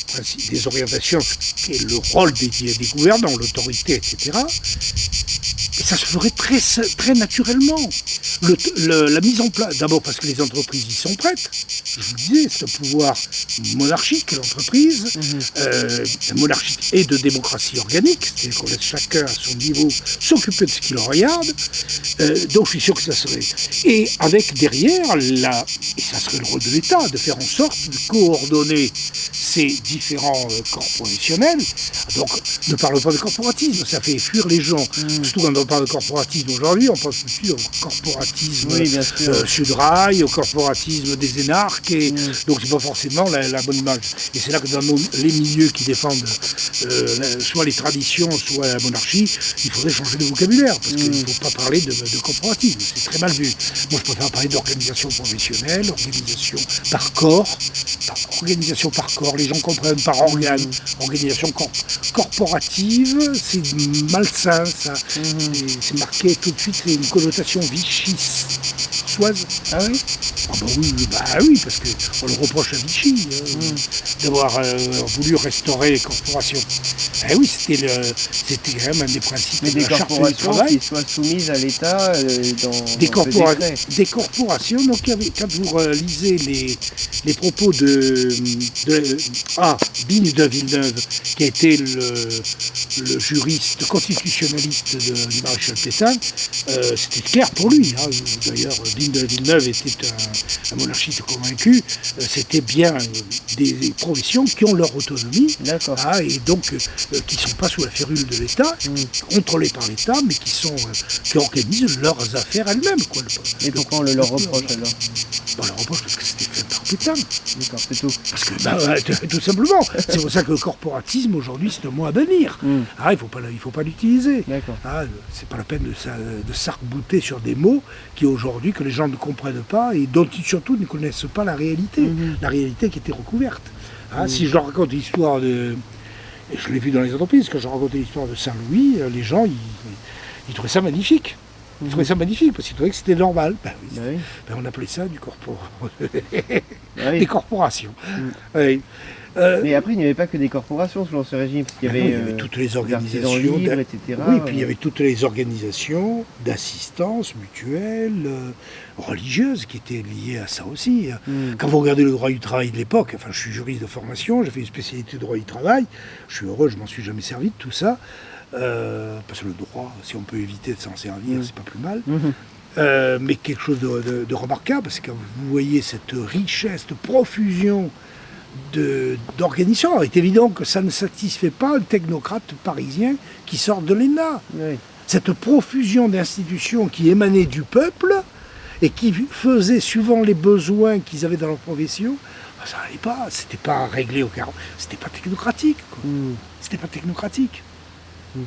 principe des orientations, qui est le rôle des gouvernants, l'autorité, etc., Et ça se ferait très naturellement. La mise en place, d'abord parce que les entreprises y sont prêtes. Je vous disais, c'est un pouvoir monarchique, l'entreprise, monarchique et de démocratie organique, c'est-à-dire qu'on laisse chacun à son niveau s'occuper de ce qui le regarde. Donc je suis sûr que ça serait. Et avec derrière, et ça serait le rôle de l'État, de faire en sorte de coordonner ces différents corps professionnels. Donc ne parle pas de corporatisme, ça fait fuir les gens. Surtout quand on parle de corporatisme aujourd'hui, on pense tout de suite au corporatisme Sudrail, au corporatisme des énarques, et donc c'est pas forcément la bonne image. Et c'est là que dans les milieux qui défendent soit les traditions, soit la monarchie, il faudrait changer de vocabulaire, parce qu'il ne faut pas parler de corporatisme, c'est très mal vu. Moi je préfère parler d'organisation professionnelle, organisation par corps, les gens comprennent par organe, organisation corporative, c'est malsain, ça. C'est marqué tout de suite, c'est une connotation vichysoise. Ah oui? Ah oui, parce qu'on le reproche à Vichy d'avoir voulu restaurer les corporations. Ah oui, c'était quand même un des principes de la charte du corporations travail. qui soient soumises à l'État Des corporations, donc quand vous lisez les propos de Bine de Villeneuve, qui a été le juriste constitutionnaliste du maréchal Pétain, c'était clair pour lui. D'ailleurs, Bine de Villeneuve était un monarchiste convaincu. C'était bien des professions qui ont leur autonomie, et donc qui ne sont pas sous la férule de l'État, contrôlées par l'État, mais qui organisent leurs affaires elles-mêmes. Et pourquoi on le leur reproche alors? On le reproche parce que c'était fait par Pétain. D'accord, c'est tout. Parce que, tout simplement. C'est pour ça que le corporatisme, aujourd'hui, c'est un mot à bannir. Il faut pas l'utiliser. C'est pas la peine de s'arc-bouter sur des mots qui, aujourd'hui, que les gens ne comprennent pas et dont ils, surtout, ne connaissent pas la réalité. La réalité qui était recouverte. Si je leur raconte l'histoire de... Et je l'ai vu dans les entreprises, quand je racontais l'histoire de Saint-Louis, les gens, ils trouvaient ça magnifique. Ils trouvaient ça magnifique parce qu'ils trouvaient que c'était normal. On appelait ça des corporations. Mais après, il n'y avait pas que des corporations sous l'Ancien Régime, parce qu'il y avait toutes les organisations libres, etc. Oui, puis il y avait toutes les organisations d'assistance mutuelle, religieuses, qui étaient liées à ça aussi. Quand vous regardez le droit du travail de l'époque, je suis juriste de formation, j'ai fait une spécialité de droit du travail, je suis heureux, je m'en suis jamais servi de tout ça, parce que le droit, si on peut éviter de s'en servir, c'est pas plus mal. Mais quelque chose de remarquable, parce que quand vous voyez cette richesse, cette profusion d'organisation, il est évident que ça ne satisfait pas le technocrate parisien qui sort de l'ENA. Cette profusion d'institutions qui émanaient du peuple et qui faisaient suivant les besoins qu'ils avaient dans leur profession, ça n'allait pas, c'était pas réglé au carreau, c'était pas technocratique. C'était pas technocratique.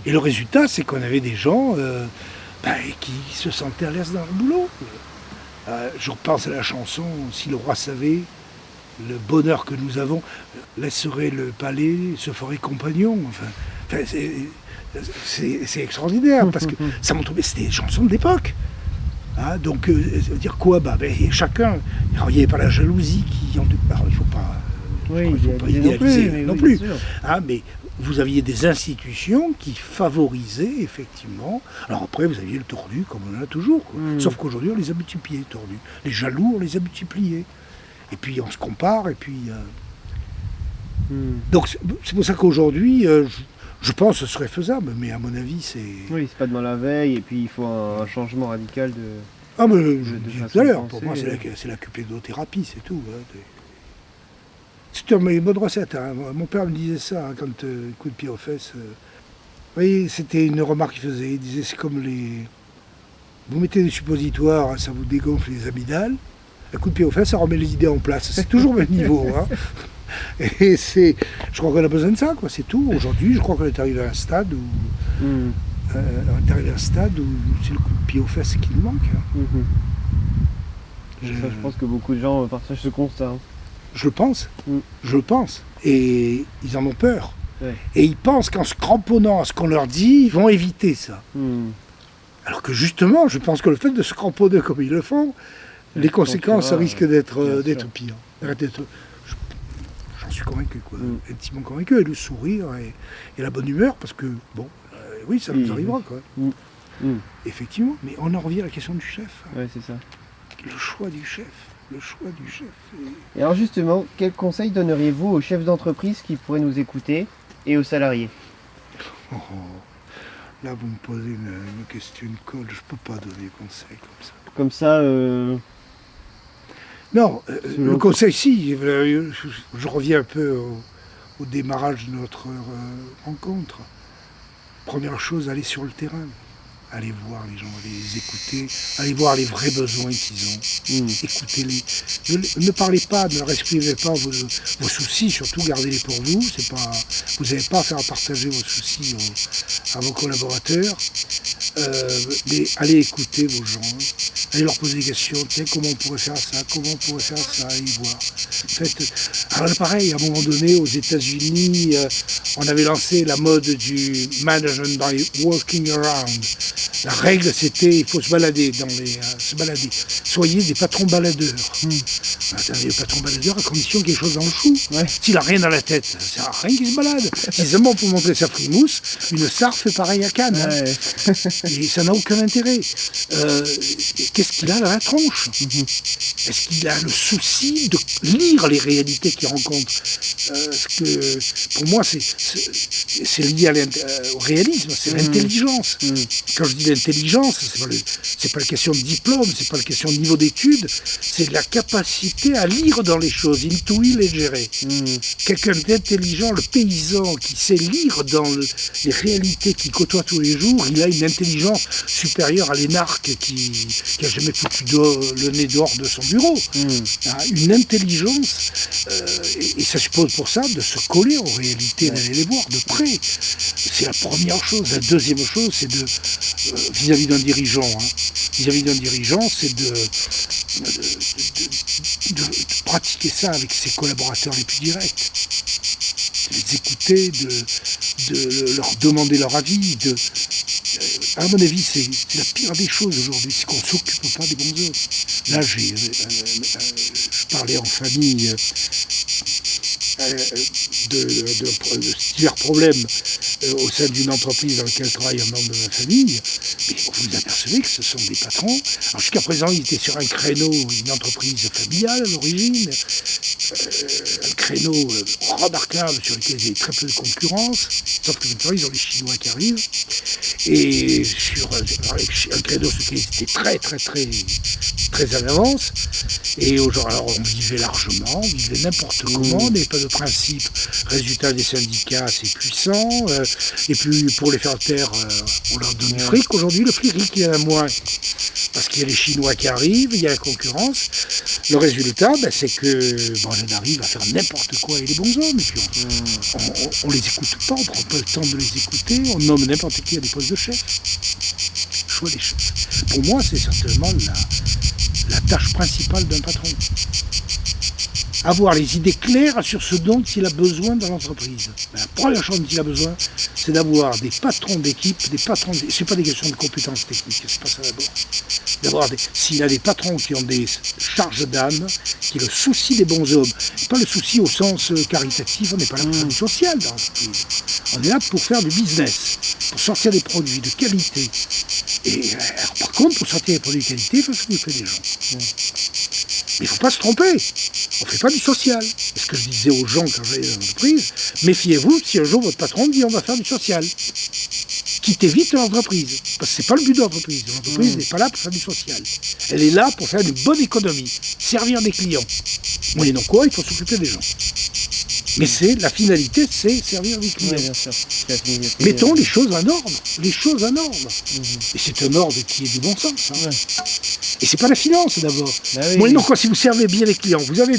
Et le résultat, c'est qu'on avait des gens qui se sentaient à l'aise dans leur boulot. Je repense à la chanson « Si le roi savait », le bonheur que nous avons laisserait le palais, se ferait compagnon. C'est extraordinaire parce que ça montre que c'était des chansons de l'époque. Donc, ça veut dire quoi? Chacun. Alors, il n'y avait pas la jalousie qui en. Alors, il ne faut pas idéaliser non plus. Mais vous aviez des institutions qui favorisaient effectivement. Alors après, vous aviez le tordu comme on en a toujours. Sauf qu'aujourd'hui, on les a multipliés, les tordus. Les jaloux, on les a multipliés. Et puis on se compare, et puis... Donc c'est pour ça qu'aujourd'hui, je pense que ce serait faisable, mais à mon avis, c'est... Oui, c'est pas demain la veille, et puis il faut un changement radical de... Mais je disais tout à l'heure, pour moi, c'est la cupédothérapie, c'est tout. C'est une bonne recette. Mon père me disait ça, quand coup de pied aux fesses. Oui, c'était une remarque qu'il faisait. Il disait, c'est comme les... Vous mettez des suppositoires, ça vous dégonfle les amygdales. Un coup de pied aux fesses, ça remet les idées en place. C'est toujours au même niveau. Et je crois qu'on a besoin de ça, c'est tout. Aujourd'hui, je crois qu'on est arrivé à un stade où, c'est le coup de pied aux fesses qui nous manque. Je pense que beaucoup de gens partagent ce constat. Je le pense. Et ils en ont peur. Et ils pensent qu'en se cramponnant à ce qu'on leur dit, ils vont éviter ça. Alors que justement, je pense que le fait de se cramponner comme ils le font, les conséquences risquent d'être pires. J'en suis convaincu, intimement convaincu. Et le sourire et la bonne humeur, parce que, oui, ça nous arrivera. Mm. Effectivement, mais on en revient à la question du chef. Ouais, c'est ça. Le choix du chef. Le choix du chef. Et alors justement, quels conseils donneriez-vous aux chefs d'entreprise qui pourraient nous écouter et aux salariés? Oh, là, vous me posez une question, une colle. Je peux pas donner conseil comme ça. Comme ça, Non, Selon- le conseil, si. Je reviens un peu au démarrage de notre rencontre. Première chose, aller sur le terrain. Allez voir les gens, allez les écouter, allez voir les vrais besoins qu'ils ont. Écoutez-les. Ne parlez pas, ne leur exprimez pas vos soucis, surtout gardez-les pour vous. Vous n'avez pas à faire partager vos soucis à vos collaborateurs. Mais allez écouter vos gens, allez leur poser des questions. Tiens, comment on pourrait faire ça? Comment on pourrait faire ça? Allez voir. Alors là, pareil, à un moment donné, aux États-Unis, on avait lancé la mode du management by walking around. La règle, c'était il faut se balader se balader. Soyez des patrons baladeurs. Attendez, le patron baladeur, à condition qu'il y ait quelque chose dans le chou. Ouais. S'il n'a rien dans la tête, ça sert à rien qu'il se balade. Si seulement pour montrer sa frimousse, une SAR fait pareil à Cannes. Hein. ouais. Et ça n'a aucun intérêt. Qu'est-ce qu'il a dans la tronche? Est-ce qu'il a le souci de lire les réalités qu'il rencontre? Parce que pour moi, c'est lié au réalisme, c'est l'intelligence. Quand je dis l'intelligence, c'est pas la question de diplôme, c'est pas la question de niveau d'études, c'est la capacité à lire dans les choses, intuire et gérer. Quelqu'un d'intelligent, le paysan qui sait lire dans les réalités qu'il côtoie tous les jours, il a une intelligence supérieure à l'énarque qui a jamais foutu le nez dehors de son bureau. Une intelligence, et ça suppose pour ça de se coller aux réalités, d'aller les voir de près. C'est la première chose. La deuxième chose, c'est vis-à-vis d'un dirigeant, c'est de pratiquer ça avec ses collaborateurs les plus directs. De les écouter, de leur demander leur avis. À mon avis, c'est la pire des choses aujourd'hui, c'est qu'on ne s'occupe pas des bons hommes. Là, je parlais en famille de divers problèmes au sein d'une entreprise dans laquelle travaille un membre de ma famille, mais vous apercevez que ce sont des patrons. Alors jusqu'à présent, ils étaient sur un créneau, une entreprise familiale à l'origine, un créneau remarquable sur lequel il y avait très peu de concurrence, sauf que maintenant, ils ont les Chinois qui arrivent, et sur un créneau sur lequel ils étaient très très très très en avance, et aujourd'hui, alors on vivait largement, on vivait n'importe comment, on n'avait pas de principe. Résultat des syndicats, c'est puissant, et puis pour les faire taire, on leur donne du fric. Aujourd'hui, le fric, il y en a moins, parce qu'il y a les Chinois qui arrivent, il y a la concurrence. Le résultat, c'est que on arrive à faire n'importe quoi avec les bons hommes, et puis on les écoute pas, on prend pas le temps de les écouter, on nomme n'importe qui à des postes de chef. Choix des chefs. Pour moi, c'est certainement la tâche principale d'un patron. Avoir les idées claires sur ce dont il a besoin dans l'entreprise. La première chose dont il a besoin, c'est d'avoir des patrons d'équipe, c'est pas des questions de compétences techniques, c'est pas ça d'abord. S'il a des patrons qui ont des charges d'âme, qui ont le souci des bons hommes, pas le souci au sens caritatif, on n'est pas là pour faire du social dans l'entreprise. On est là pour faire du business, pour sortir des produits de qualité. Et alors, par contre, pour sortir des produits de qualité, il faut s'occuper des gens. Mais il ne faut pas se tromper. On ne fait pas du social. C'est ce que je disais aux gens quand j'allais dans l'entreprise. Méfiez-vous si un jour votre patron dit on va faire du social. Quittez vite l'entreprise. Parce que ce n'est pas le but de l'entreprise. L'entreprise n'est pas là pour faire du social. Elle est là pour faire une bonne économie. Servir des clients. Moyennant quoi, il faut s'occuper des gens. Mais la finalité, c'est servir les clients. Ouais, bien sûr. Mettons les choses en ordre. Les choses en ordre. Et c'est un ordre qui est du bon sens. Hein. Ouais. Et c'est pas la finance d'abord. Bah oui, Moyennant quoi, si vous servez bien les clients, vous avez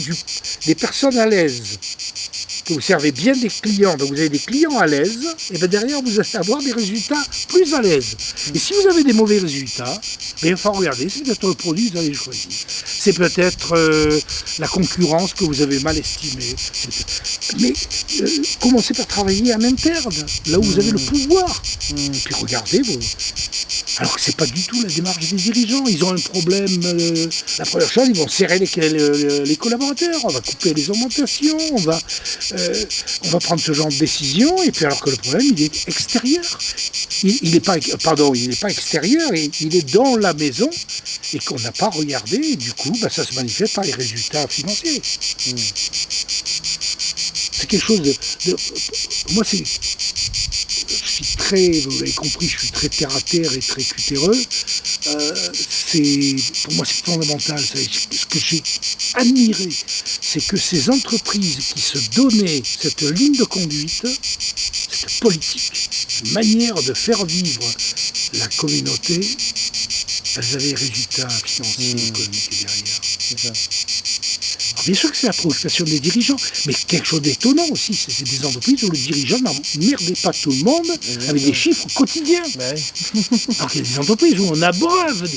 des personnes à l'aise, que vous servez bien des clients, donc vous avez des clients à l'aise, et bien derrière vous allez avoir des résultats plus à l'aise. Et si vous avez des mauvais résultats, il faut regarder, c'est peut-être le produit que vous avez choisi. C'est peut-être la concurrence que vous avez mal estimée. Mais commencez par travailler en interne, là où vous avez le pouvoir. Puis regardez vos... Alors que c'est pas du tout la démarche des dirigeants. Ils ont un problème. La première chose, ils vont serrer les collaborateurs. On va couper les augmentations. On va prendre ce genre de décision. Et puis alors que le problème, il est extérieur. il n'est pas, il n'est pas extérieur, il est dans la maison et qu'on n'a pas regardé. Et du coup, ça se manifeste par les résultats financiers. C'est quelque chose moi, je suis très, vous l'avez compris, je suis très terre à terre et très cutéreux. Pour moi, c'est fondamental. Ce que j'ai admiré, c'est que ces entreprises qui se donnaient cette ligne de conduite, cette politique, cette manière de faire vivre la communauté, elles avaient les résultats financiers et économiques derrière. C'est ça. Alors, bien sûr que c'est la préoccupation des dirigeants, mais quelque chose d'étonnant aussi, c'est des entreprises où le dirigeant n'emmerdait pas tout le monde avec des chiffres quotidiens. Alors qu'il y a des entreprises où on abreuve.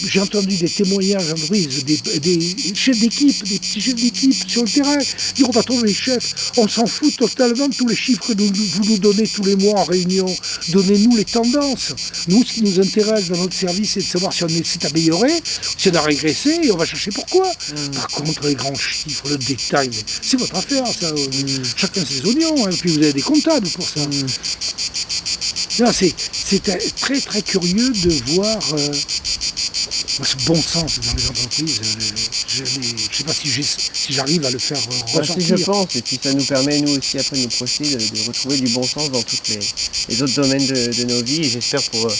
J'ai entendu des témoignages d'entreprises, des chefs d'équipe, des petits chefs d'équipe sur le terrain, dire au patron, les chefs, on s'en fout totalement de tous les chiffres que vous nous donnez tous les mois en réunion. Donnez-nous les tendances. Nous, ce qui nous intéresse dans notre service, c'est de savoir si on s'est amélioré, si on a régressé, et on va chercher pourquoi. Par contre, les grands chiffres, le détail, c'est votre affaire, ça. Chacun ses oignons, hein, puis vous avez des comptables pour ça. Non, c'est très très curieux de voir ce bon sens dans les entreprises. Je ne sais pas si j'arrive à le faire ressentir. Si je pense, et puis ça nous permet nous aussi après de nous projeter, de retrouver du bon sens dans tous les autres domaines de nos vies, et j'espère pour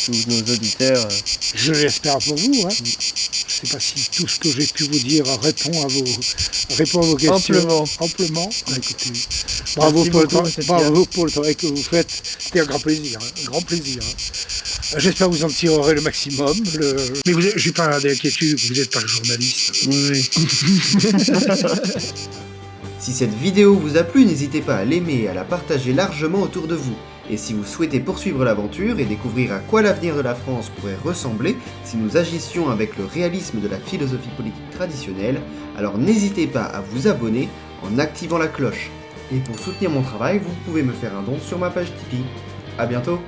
tous nos auditeurs. Je l'espère pour vous. Hein. Je ne sais pas si tout ce que j'ai pu vous dire répond à vos questions. Amplement. Écoutez, bravo pour le travail que vous faites. C'était un grand plaisir. J'espère vous en tirerez le maximum. Mais j'ai pas d'inquiétude, vous n'êtes pas journaliste. Oui. Si cette vidéo vous a plu, n'hésitez pas à l'aimer et à la partager largement autour de vous. Et si vous souhaitez poursuivre l'aventure et découvrir à quoi l'avenir de la France pourrait ressembler si nous agissions avec le réalisme de la philosophie politique traditionnelle, alors n'hésitez pas à vous abonner en activant la cloche. Et pour soutenir mon travail, vous pouvez me faire un don sur ma page Tipeee. A bientôt!